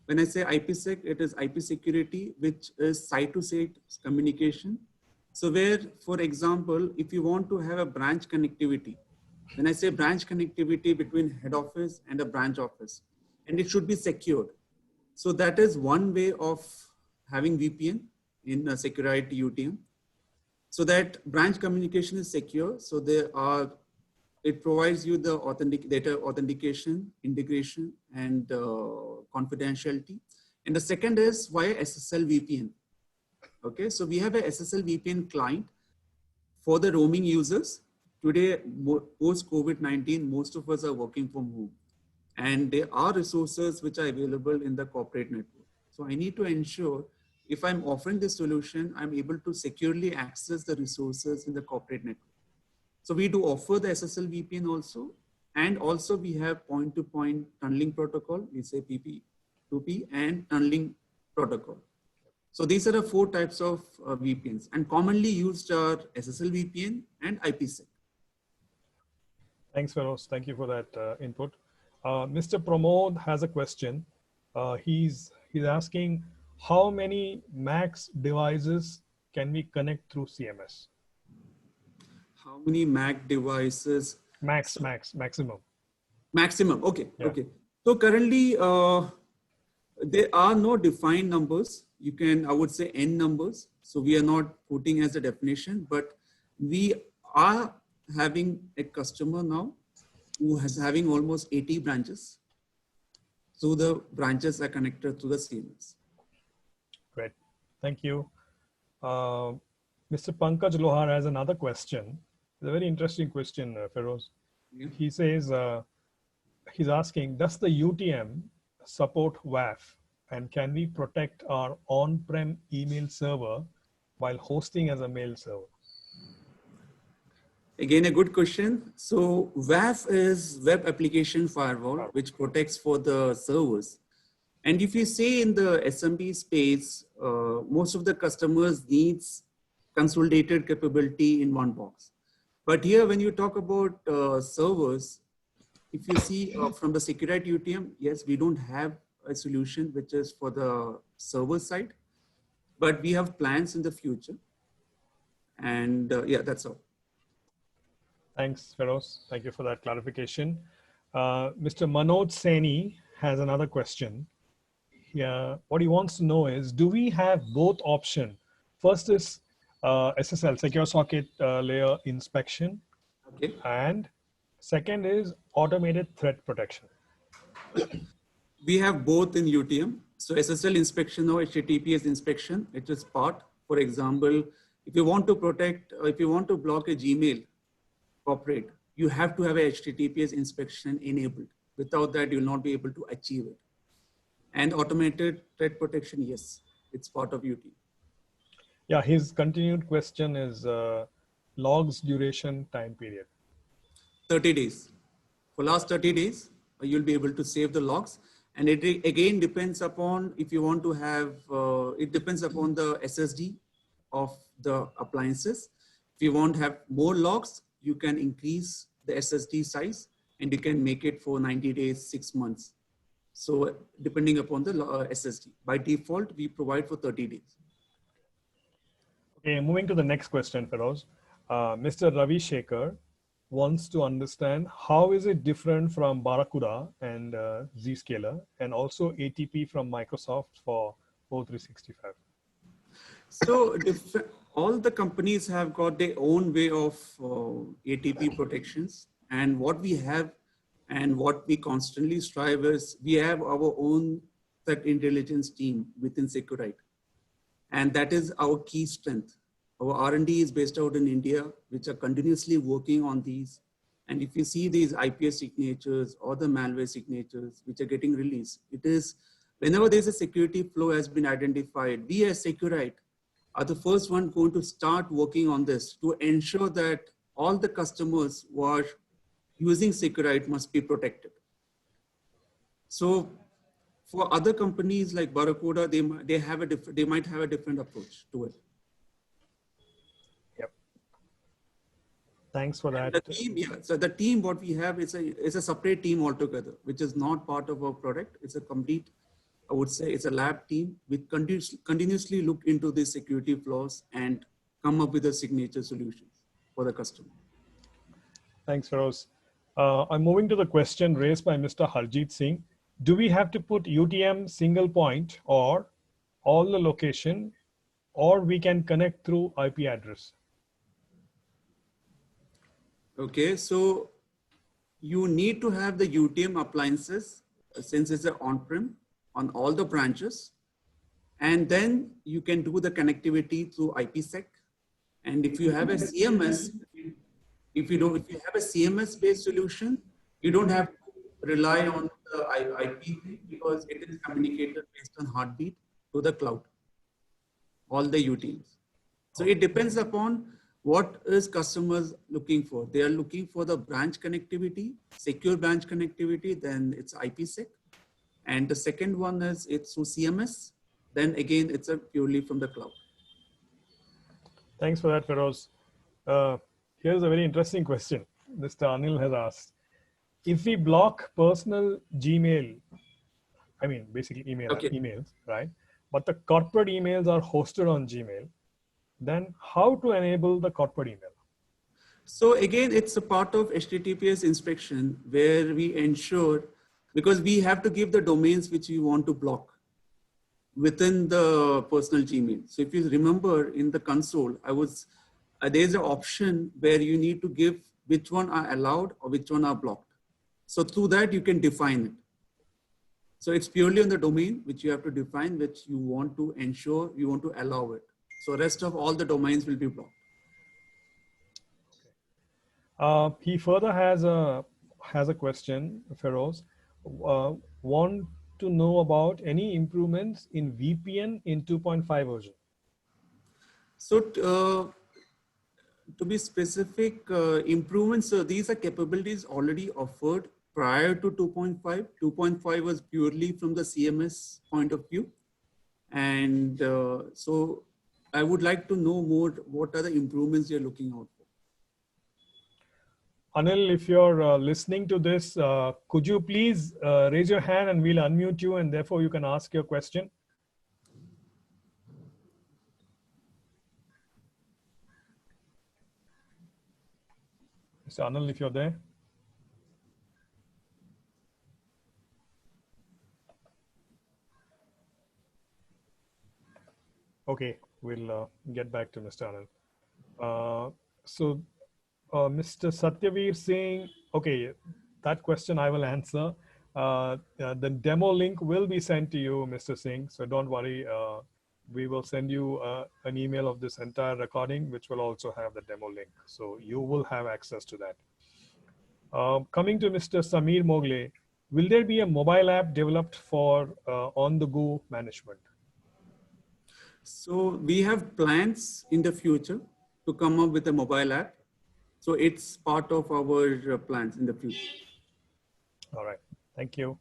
When I say IPsec, it is IP security, which is site-to-site communication. So where, for example, if you want to have a branch connectivity, when I say branch connectivity between head office and a branch office, and it should be secured. So that is one way of having VPN in Seqrite UTM. So that branch communication is secure. So it provides you the data authentication, integration, and confidentiality. And the second is via SSL VPN. Okay, so we have a SSL VPN client for the roaming users. Today, post COVID-19, most of us are working from home. And there are resources which are available in the corporate network. So I need to ensure if I'm offering this solution, I'm able to securely access the resources in the corporate network. So we do offer the SSL VPN also. And also we have point-to-point tunneling protocol, we say PP2P, and tunneling protocol. So these are the four types of VPNs, and commonly used are SSL VPN and IPsec. Thanks, Feroz. Thank you for that input. Mr. Pramod has a question. He's asking, how many Macs devices can we connect through CMS? How many Mac devices? Maximum. Maximum, okay, Yeah. okay. So currently, there are no defined numbers. You can, I would say, N numbers. So we are not putting as a definition, but we are having a customer now who is having almost 80 branches. So the branches are connected to the CMS. Great, thank you. Mr. Pankaj Lohar has another question. It's a very interesting question, Feroz. Yeah. He says, he's asking, does the UTM support WAF? And can we protect our on-prem email server while hosting as a mail server? Again, a good question. So WAF is Web Application Firewall, which protects for the servers. And if you say in the SMB space, most of the customers needs consolidated capability in one box. But here, when you talk about servers, if you see from the Seqrite UTM, yes, we don't have a solution which is for the server side, but we have plans in the future. And yeah, that's all. Thanks, Feroz. Thank you for that clarification. Mr. Manoj Saini has another question. What he wants to know is, do we have both options? First is SSL, Secure Socket Layer Inspection. Okay. And second is automated threat protection. We have both in UTM. So SSL inspection or HTTPS inspection, it is part. For example, if you want to protect, if you want to block a Gmail corporate, you have to have a HTTPS inspection enabled. Without that, you'll not be able to achieve it. And automated threat protection, yes, it's part of UT. Yeah, his continued question is logs duration time period. 30 days. For last 30 days, you'll be able to save the logs. And it again depends upon if you want to have, it depends upon the SSD of the appliances. If you want to have more logs, you can increase the SSD size and you can make it for 90 days, 6 months. So depending upon the SSD. By default, we provide for 30 days. Okay, moving to the next question, Feroz. Mr. Ravi Shekhar wants to understand how is it different from Barracuda and Zscaler and also ATP from Microsoft for O365? So all the companies have got their own way of ATP protections, and what we have and what we constantly strive is we have our own threat intelligence team within Seqrite, and that is our key strength. Our R&D is based out in India, which are continuously working on these. And if you see these IPS signatures or the malware signatures which are getting released, it is whenever there's a security flow has been identified, we as Seqrite are the first one going to start working on this to ensure that all the customers who are using Seqrite must be protected. So for other companies like Barracuda, they might have a different approach to it. Yep. Thanks for that. The team, yeah. So the team, what we have is a separate team altogether, which is not part of our product. It's a complete, I would say, it's a lab team which continuously look into the security flaws and come up with a signature solutions for the customer. Thanks, Feroz. I'm moving to the question raised by Mr. Harjeet Singh. Do we have to put UTM single point or all the location, or we can connect through IP address? Okay, so you need to have the UTM appliances since it's an on-prem on all the branches, and then you can do the connectivity through IPsec. And if you have a CMS, if you have a CMS based solution, you don't have to rely on the IP thing because it is communicated based on heartbeat to the cloud, all the UTMs. So it depends upon what is customers looking for. They are looking for the branch connectivity, secure branch connectivity, then it's IPsec. And the second one is it's through CMS. Then again, it's purely from the cloud. Thanks for that, Feroz. Here's a very interesting question Mr. Anil has asked. If we block personal Gmail, I mean, basically emails, right? But the corporate emails are hosted on Gmail, then how to enable the corporate email? So again, it's a part of HTTPS inspection where we ensure, because we have to give the domains which we want to block within the personal Gmail. So if you remember in the console, there's an option where you need to give which one are allowed or which one are blocked. So through that, you can define it. So it's purely on the domain which you have to define, which you want to ensure, you want to allow it. So rest of all the domains will be blocked. He further has a question, Feroz. Want to know about any improvements in VPN in 2.5 version? So to be specific, improvements, these are capabilities already offered prior to 2.5. 2.5 was purely from the CMS point of view. And so I would like to know more, what are the improvements you're looking out for? Anil, if you're listening to this, could you please raise your hand and we'll unmute you and therefore you can ask your question. Mr. Anil, if you're there. Okay, we'll get back to Mr. Anil. Mr. Satyavir saying, okay, that question I will answer. The demo link will be sent to you, Mr. Singh, so don't worry. we will send you an email of this entire recording, which will also have the demo link. So you will have access to that. Coming to Mr. Samir Mogle, will there be a mobile app developed for on-the-go management? So we have plans in the future to come up with a mobile app. So it's part of our plans in the future. All right, thank you.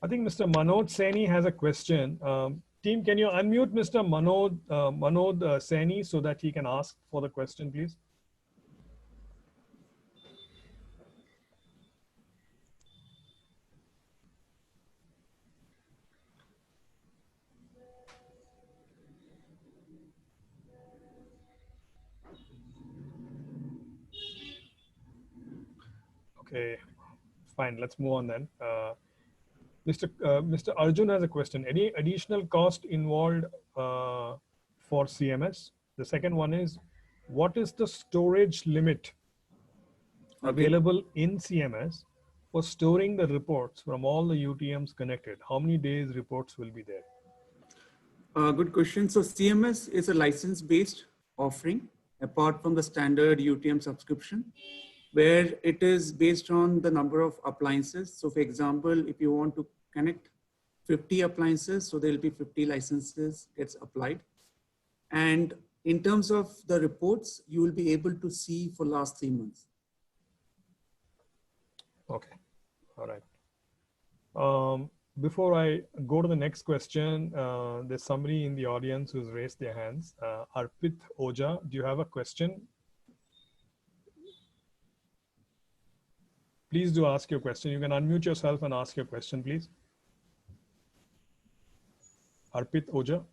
I think Mr. Manoj Saini has a question. Team, can you unmute Mr. Manoj Saini so that he can ask for the question, please? Okay, fine. Let's move on then. Mr. Arjun has a question. Any additional cost involved for CMS? The second one is, what is the storage limit available in CMS for storing the reports from all the UTMs connected? How many days reports will be there? Good question. So CMS is a license-based offering apart from the standard UTM subscription, where it is based on the number of appliances. So for example, if you want to connect 50 appliances, so there will be 50 licenses gets applied. And in terms of the reports, you will be able to see for last 3 months. Okay, all right. Before I go to the next question, there's somebody in the audience who's raised their hands. Arpit Oja, do you have a question? Please do ask your question. You can unmute yourself and ask your question, please. Arpit Oja.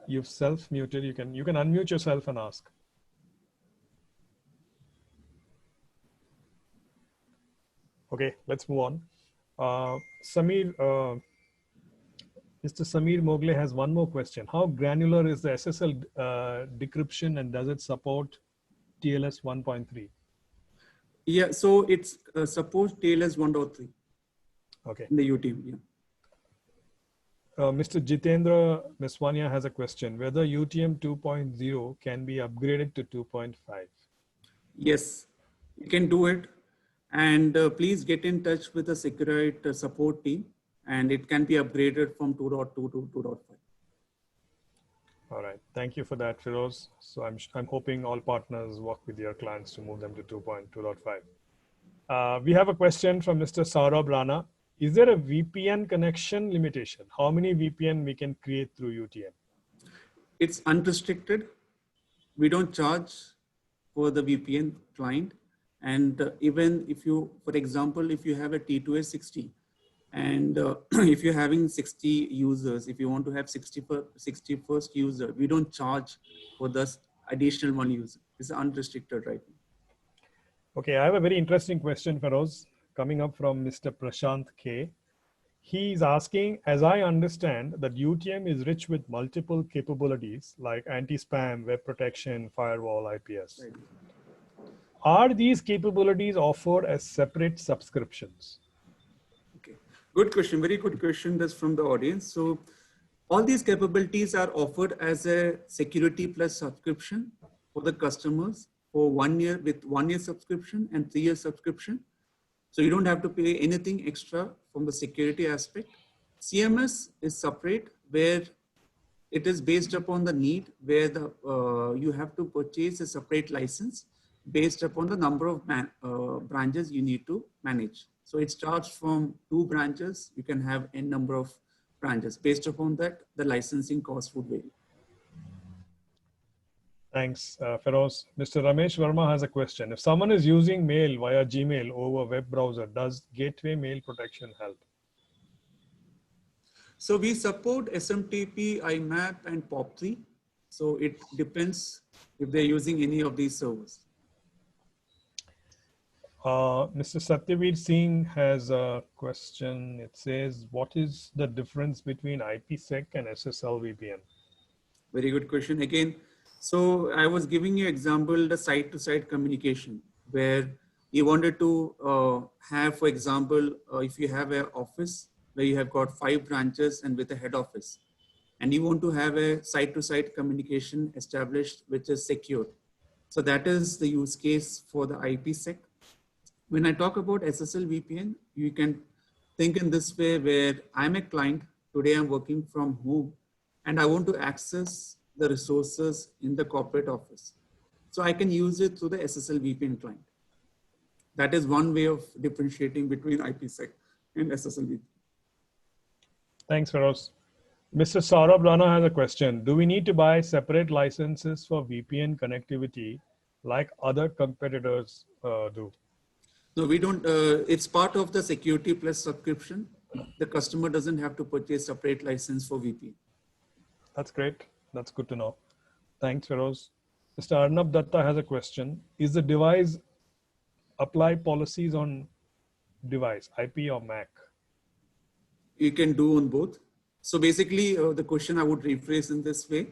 You've self-muted. You can unmute yourself and ask. Okay, let's move on. Mr. Samir Mogle has one more question. How granular is the SSL decryption, and does it support TLS 1.3? Yeah, so it's supports TLS 1.3. Okay. In the UTM, yeah. Mr. Jitendra Meswania has a question, whether UTM 2.0 can be upgraded to 2.5. Yes, you can do it. And please get in touch with the Seqrite support team, and it can be upgraded from 2.2 to 2.5. All right, thank you for that, Firoz. So I'm hoping all partners work with your clients to move them to 2.2.5. We have a question from Mr. Saurabh Rana. Is there a VPN connection limitation? How many VPN we can create through UTM? It's unrestricted. We don't charge for the VPN client. And even if you, for example, if you have a T2S60 and if you're having 60 users, if you want to have 61st user, we don't charge for this additional one user. It's unrestricted right now. Okay, I have a very interesting question, Feroz, coming up from Mr. Prashant K. He's asking, as I understand that UTM is rich with multiple capabilities like anti-spam, web protection, firewall, IPS. Right. Are these capabilities offered as separate subscriptions? Okay, good question. Very good question. That's from the audience. So all these capabilities are offered as a security plus subscription for the customers for 1 year with 1 year subscription and 3 year subscription. So you don't have to pay anything extra from the security aspect. CMS is separate, where it is based upon the need, where the you have to purchase a separate license based upon the number of branches you need to manage. So it starts from 2 branches. You can have n number of branches. Based upon that, the licensing cost would vary. Thanks, Feroz. Mr. Ramesh Verma has a question. If someone is using mail via Gmail over web browser, does gateway mail protection help? So we support SMTP, IMAP, and POP3. So it depends if they're using any of these servers. Mr. Satyaveer Singh has a question. It says, what is the difference between IPsec and SSL VPN? Very good question. Again, so I was giving you example, the site-to-site communication, where you wanted to have, for example, if you have an office where you have got 5 branches and with a head office, and you want to have a site-to-site communication established which is secure. So that is the use case for the IPsec. When I talk about SSL VPN, you can think in this way where I'm a client, today I'm working from home, and I want to access the resources in the corporate office. So I can use it through the SSL VPN client. That is one way of differentiating between IPsec and SSL VPN. Thanks, Feroz. Mr. Saurabh Rana has a question. Do we need to buy separate licenses for VPN connectivity like other competitors do? No, we don't. It's part of the Security Plus subscription. The customer doesn't have to purchase separate license for VPN. That's great. That's good to know. Thanks, Feroz. Mr. Arnab Datta has a question. Is the device apply policies on device, IP or Mac? You can do on both. So basically, the question I would rephrase in this way: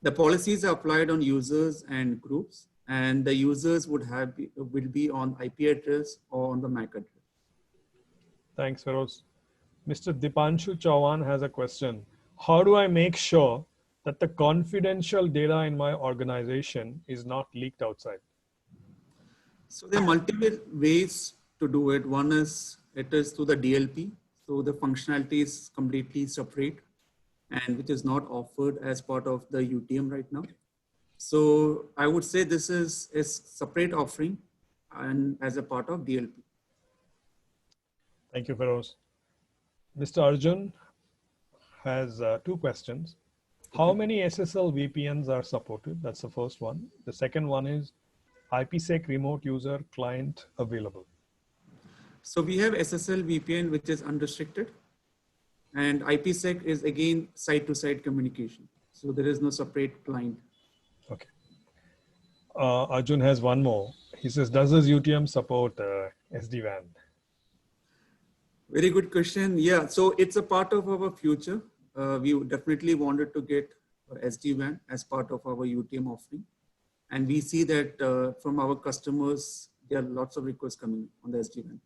the policies are applied on users and groups, and the users will be on IP address or on the MAC address. Thanks, Feroz. Mr. Dipanshu Chauhan has a question. How do I make sure that the confidential data in my organization is not leaked outside? So there are multiple ways to do it. One is it is through the DLP. So the functionality is completely separate and which is not offered as part of the UTM right now. So I would say this is a separate offering and as a part of DLP. Thank you, Feroz. Mr. Arjun has 2 questions. How many SSL VPNs are supported? That's the first one. The second one is IPsec remote user client available. So we have SSL VPN, which is unrestricted, and IPsec is again site-to-site communication. So there is no separate client. Okay. Arjun has one more. He says, does this UTM support SD-WAN? Very good question. Yeah, so it's a part of our future. We definitely wanted to get SD-WAN as part of our UTM offering. And we see that from our customers, there are lots of requests coming on the SD-WAN.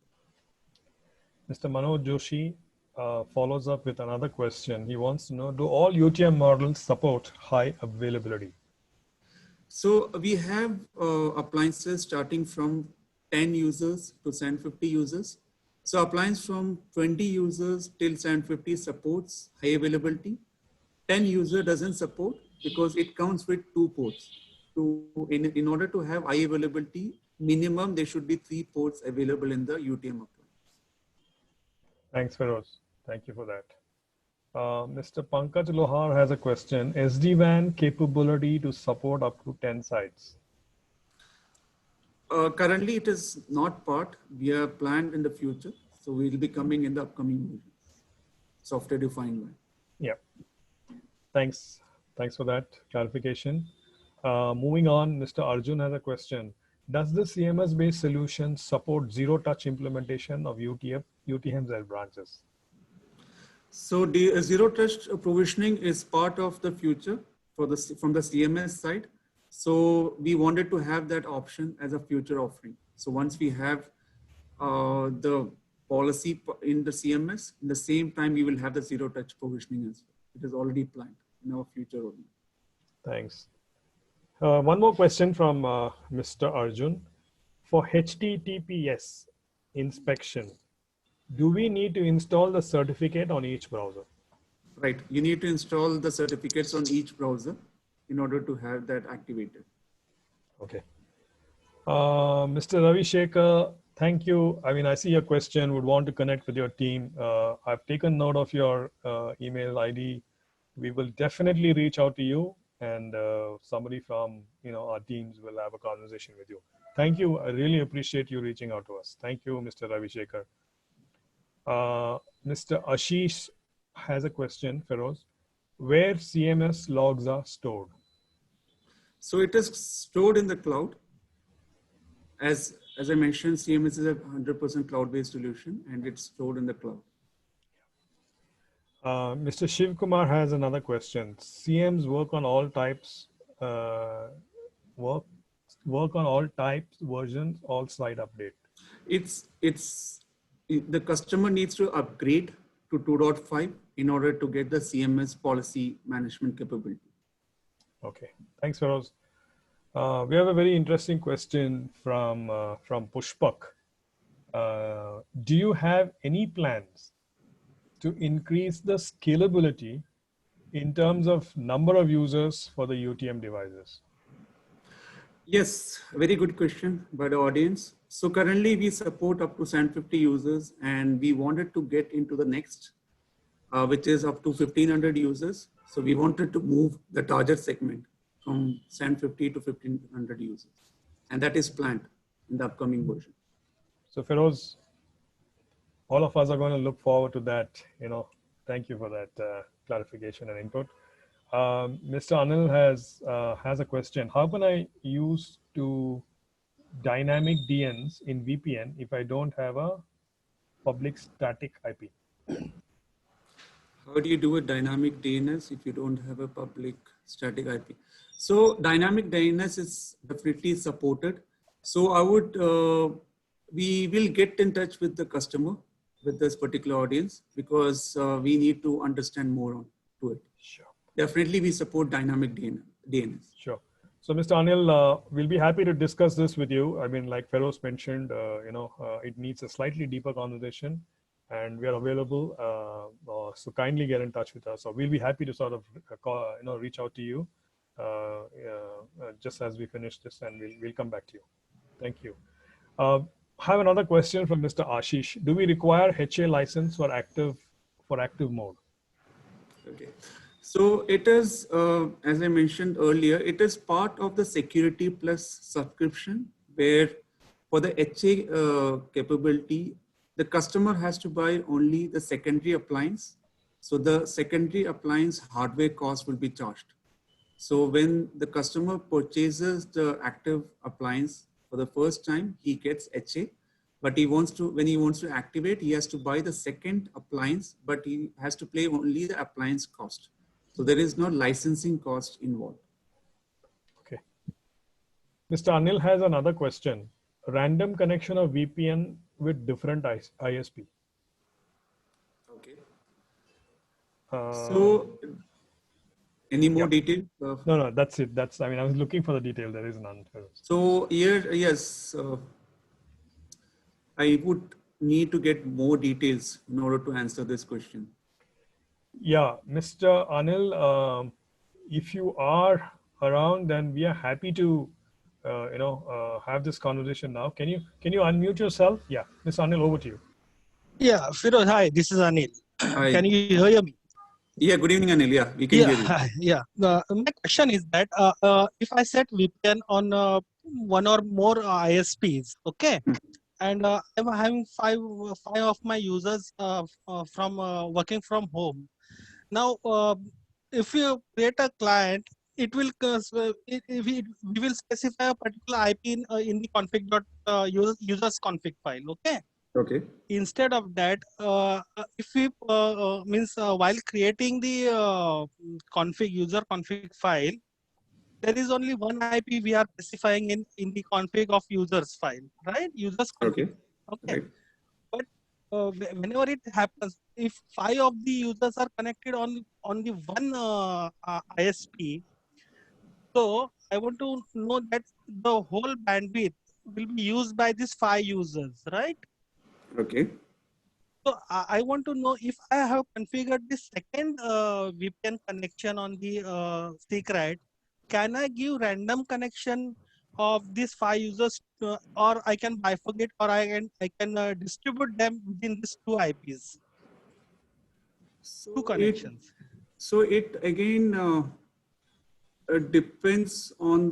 Mr. Manoj Joshi follows up with another question. He wants to know, do all UTM models support high availability? So we have appliances starting from 10 users to 750 users. So appliance from 20 users till 750 supports high availability. 10 user doesn't support because it counts with 2 ports. In order to have high availability, minimum there should be 3 ports available in the UTM appliance. Thanks, Feroz. Thank you for that. Mr. Pankaj Lohar has a question. SD-WAN capability to support up to 10 sites? Currently, it is not part. We are planned in the future. So we will be coming in the upcoming versions. Software defined WAN. Yeah. Thanks. Thanks for that clarification. Moving on, Mr. Arjun has a question. Does the CMS-based solution support zero-touch implementation of UTMs as branches? So the zero-touch provisioning is part of the future from the CMS side. So we wanted to have that option as a future offering. So once we have the policy in the CMS, in the same time, we will have the zero-touch provisioning as well. It is already planned in our future roadmap. Thanks. One more question from Mr. Arjun. For HTTPS inspection, do we need to install the certificate on each browser? Right. You need to install the certificates on each browser in order to have that activated. Okay. Mr. Ravi Shekhar, thank you. I mean, I see your question, would want to connect with your team. I've taken note of your email ID. We will definitely reach out to you, and somebody from our teams will have a conversation with you. Thank you. I really appreciate you reaching out to us. Thank you, Mr. Ravi Shekhar. Mr. Ashish has a question, Feroz. Where CMS logs are stored? So it is stored in the cloud. As I mentioned, CMS is a 100% cloud-based solution, and it's stored in the cloud. Mr. Shiv Kumar has another question. CMs work on all types work work on all types, versions, all slide update? The customer needs to upgrade to 2.5 in order to get the CMS policy management capability. Okay, thanks, Feroz. We have a very interesting question from Pushpak. Do you have any plans to increase the scalability in terms of number of users for the UTM devices? Yes, very good question by the audience. So currently we support up to 750 users, and we wanted to get into the next, which is up to 1500 users. So we wanted to move the target segment from 750 to 1500 users. And that is planned in the upcoming version. So Feroz, all of us are going to look forward to that. Thank you for that clarification and input. Mr. Anil has a question. How can I use to dynamic DNS in VPN if I don't have a public static IP? How do you do a dynamic DNS if you don't have a public static IP? So dynamic DNS is definitely supported. So I would, we will get in touch with the customer, with this particular audience, because we need to understand more on to it. Sure. Definitely we support dynamic DNS. Sure. So Mr. Anil, we'll be happy to discuss this with you. I mean, like Feroz mentioned, it needs a slightly deeper conversation, and we are available. So kindly get in touch with us. So we'll be happy to sort of reach out to you just as we finish this, and we'll come back to you. Thank you. I have another question from Mr. Ashish. Do we require HA license for active mode? Okay. So it is, as I mentioned earlier, it is part of the Security Plus subscription, where for the HA capability, the customer has to buy only the secondary appliance. So the secondary appliance hardware cost will be charged. So when the customer purchases the active appliance for the first time, he gets HA. But when he wants to activate, he has to buy the second appliance, but he has to pay only the appliance cost. So there is no licensing cost involved. Okay. Mr. Anil has another question. Random connection of VPN with different ISP. Okay. So any more detail? No, that's it. I was looking for the detail. There is none. So here, yes, I would need to get more details in order to answer this question. Yeah, Mr. Anil, if you are around, then we are happy to, have this conversation now. Can you unmute yourself? Yeah, Mr. Anil, over to you. Yeah, Feroz, hi, this is Anil. Hi. Can you hear me? Yeah, good evening, Anil. Yeah, we can hear you. Yeah. My question is that if I set VPN on one or more ISPs, okay, and I'm having five of my users from working from home. Now, if you create a client, it will we will specify a particular IP in the users config file. Okay. Okay. Instead of that, if we while creating the user config file, there is only one IP we are specifying in the config of users file, right? Users config. Okay. Right. But whenever it happens, if 5 of the users are connected on the one ISP, so I want to know that the whole bandwidth will be used by these 5 users, right? Okay. So I want to know if I have configured the second VPN connection on the secret, can I give random connection of these 5 users or I can bifurcate, or I can distribute them within these 2 IPs? So 2 connections. It again depends on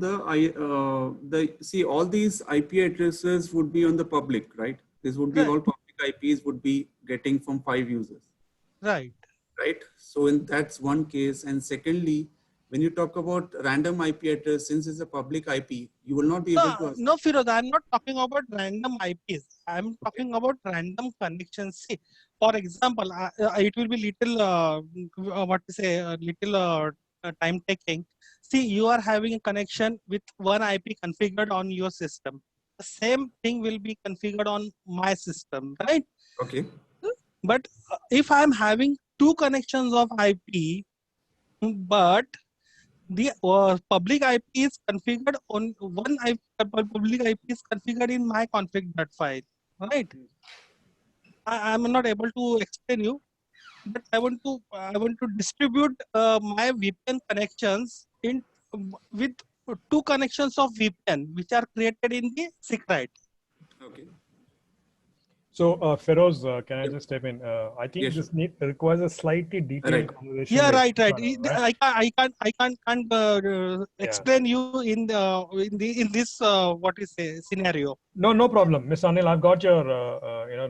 see, all these IP addresses would be on the public, right? This would be all public IPs would be getting from 5 users. Right. Right. So that's one case. And secondly, when you talk about random IP address, since it's a public IP, you will not be able to. No, Feroz, I'm not talking about random IPs. I'm talking about random connections. See, for example, it will be little, time taking. See, you are having a connection with one IP configured on your system. The same thing will be configured on my system, right? Okay. But if I'm having two connections of IP, but the public IP is configured on one IP, public IP is configured in my config.file, file, right? I'm not able to explain you, but I want to distribute my VPN connections in with two connections of VPN which are created in the SecRite. Okay. So, Feroz, can I Yep. just step in? I think Yes, sure. this requires a slightly detailed Right. conversation. Yeah, with right. Pranav, right? I can't Yeah. explain you in this what is a scenario. No problem, Mr. Anil. I've got your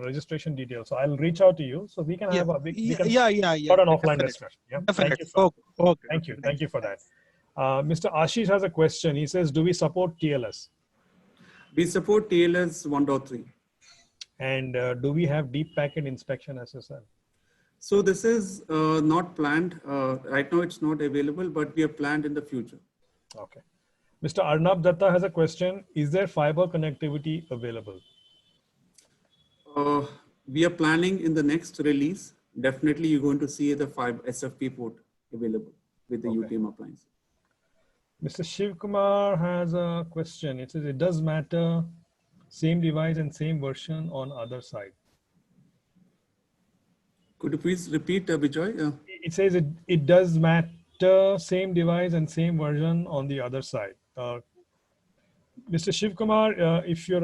registration details, so I'll reach out to you so we can Yeah, have we can yeah. start an offline Definitely, discussion. Yeah. Thank definitely. you, sir. Okay. Thank you for that. Thanks. Mr. Ashish has a question. He says, do we support TLS? We support TLS 1.3. And do we have deep packet inspection SSL? So this is not planned. Right now it's not available, but we are planned in the future. Okay. Mr. Arnab Datta has a question. Is there fiber connectivity available? We are planning in the next release. Definitely you're going to see the 5 SFP port available with the Okay. UTM appliance. Mr. Shiv Kumar has a question. It says, it does matter same device and same version on other side. Could you please repeat, Bijoy? It says it does matter same device and same version on the other side. Mr. Shiv Kumar, if you're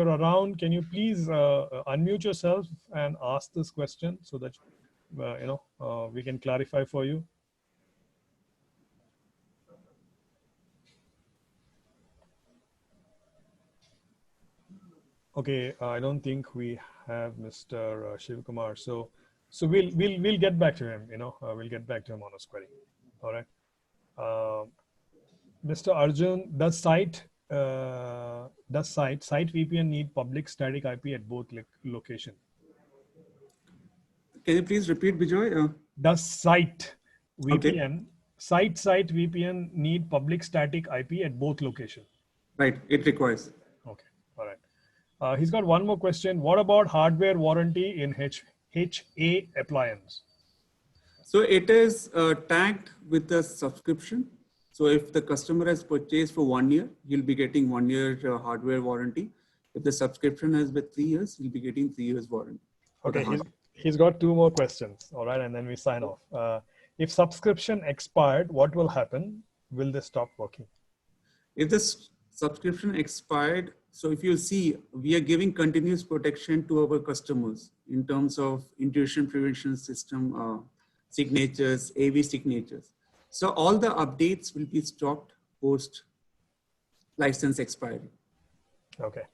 around, can you please unmute yourself and ask this question so that we can clarify for you. Okay, I don't think we have Mr. Shiv Kumar, so we'll get back to him. We'll get back to him on his query. All right. Mr. Arjun, does site VPN need public static IP at both location? Can you please repeat, Bijoy? Does site VPN Okay. site VPN need public static IP at both location? Right, it requires. Okay, all right. He's got one more question. What about hardware warranty in HA appliance? So it is tagged with the subscription. So if the customer has purchased for 1 year, you'll be getting 1 year hardware warranty. If the subscription has been 3 years, you'll be getting 3 years warranty. Okay, he's got two more questions. All right, and then we sign off. If subscription expired, what will happen? Will they stop working? If this subscription expired, so if you see, we are giving continuous protection to our customers in terms of intrusion prevention system, signatures, AV signatures. So all the updates will be stopped post license expiry. Okay.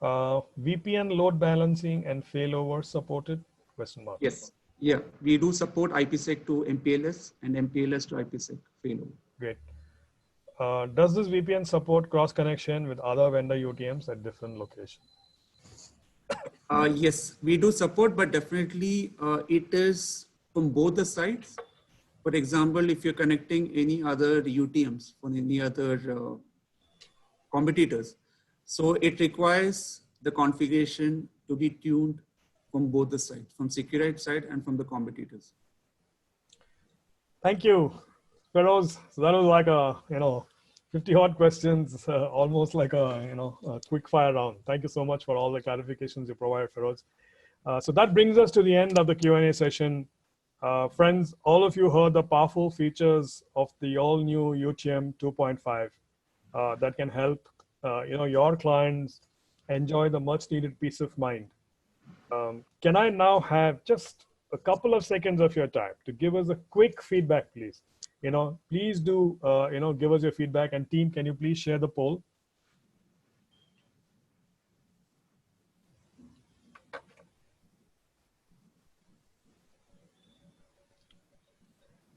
VPN load balancing and failover supported? Question mark. Yes. Yeah, we do support IPsec to MPLS and MPLS to IPsec failover. Great. Does this VPN support cross connection with other vendor UTMs at different locations? Yes, we do support, but definitely it is from both the sides. For example, if you're connecting any other UTMs from any other competitors, so it requires the configuration to be tuned from both the sides, from SecuRite side and from the competitors. Thank you, Feroz. So that was like a 50 odd questions, almost like a quick fire round. Thank you so much for all the clarifications you provided, Feroz. So that brings us to the end of the Q&A session. Friends, all of you heard the powerful features of the all-new UTM 2.5 that can help your clients enjoy the much-needed peace of mind. Can I now have just a couple of seconds of your time to give us a quick feedback, please? Please do give us your feedback. And team, can you please share the poll?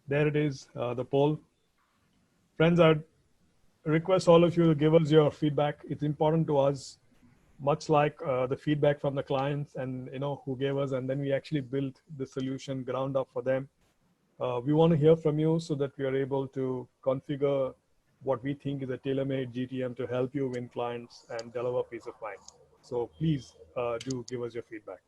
There it is, the poll. Friends, I'd request all of you to give us your feedback. It's important to us, much like the feedback from the clients and who gave us, and then we actually built the solution ground up for them. We want to hear from you so that we are able to configure what we think is a tailor-made GTM to help you win clients and deliver peace of mind. So please do give us your feedback.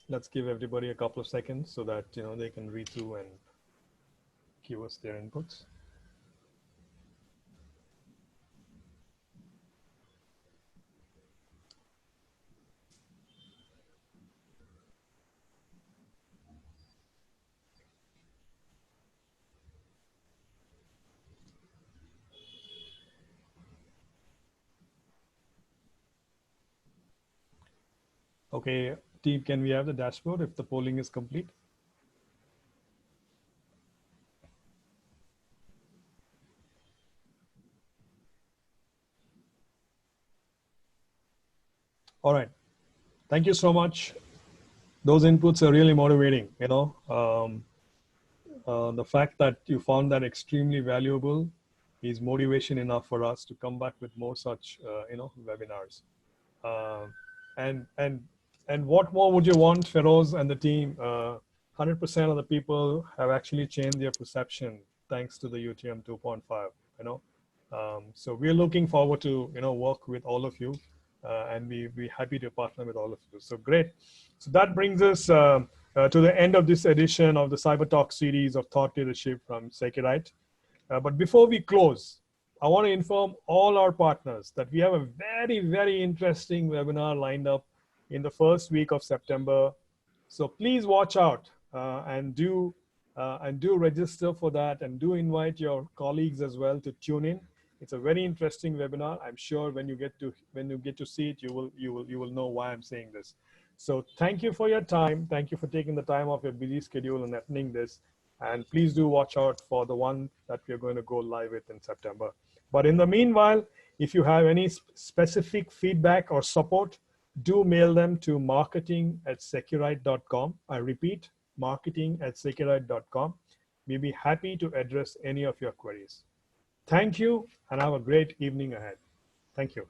Let's give everybody a couple of seconds so that they can read through and give us their inputs. Okay, team, can we have the dashboard if the polling is complete? All right. Thank you so much. Those inputs are really motivating. The fact that you found that extremely valuable is motivation enough for us to come back with more such, webinars. And what more would you want, Feroz and the team? 100% of the people have actually changed their perception thanks to the UTM 2.5. So we're looking forward to work with all of you, and we're happy to partner with all of you. So great. So that brings us to the end of this edition of the Cyber Talk series of thought leadership from Seqrite. But before we close, I want to inform all our partners that we have a very, very interesting webinar lined up in the first week of September. So please watch out and do register for that, and do invite your colleagues as well to tune in. It's a very interesting webinar. I'm sure when you get to see it, you will know why I'm saying this. So thank you for your time. Thank you for taking the time off your busy schedule and attending this. And please do watch out for the one that we're going to go live with in September. But in the meanwhile, if you have any specific feedback or support, do mail them to marketing@seqrite.com. I repeat, marketing@seqrite.com. We'll be happy to address any of your queries. Thank you, and have a great evening ahead. Thank you.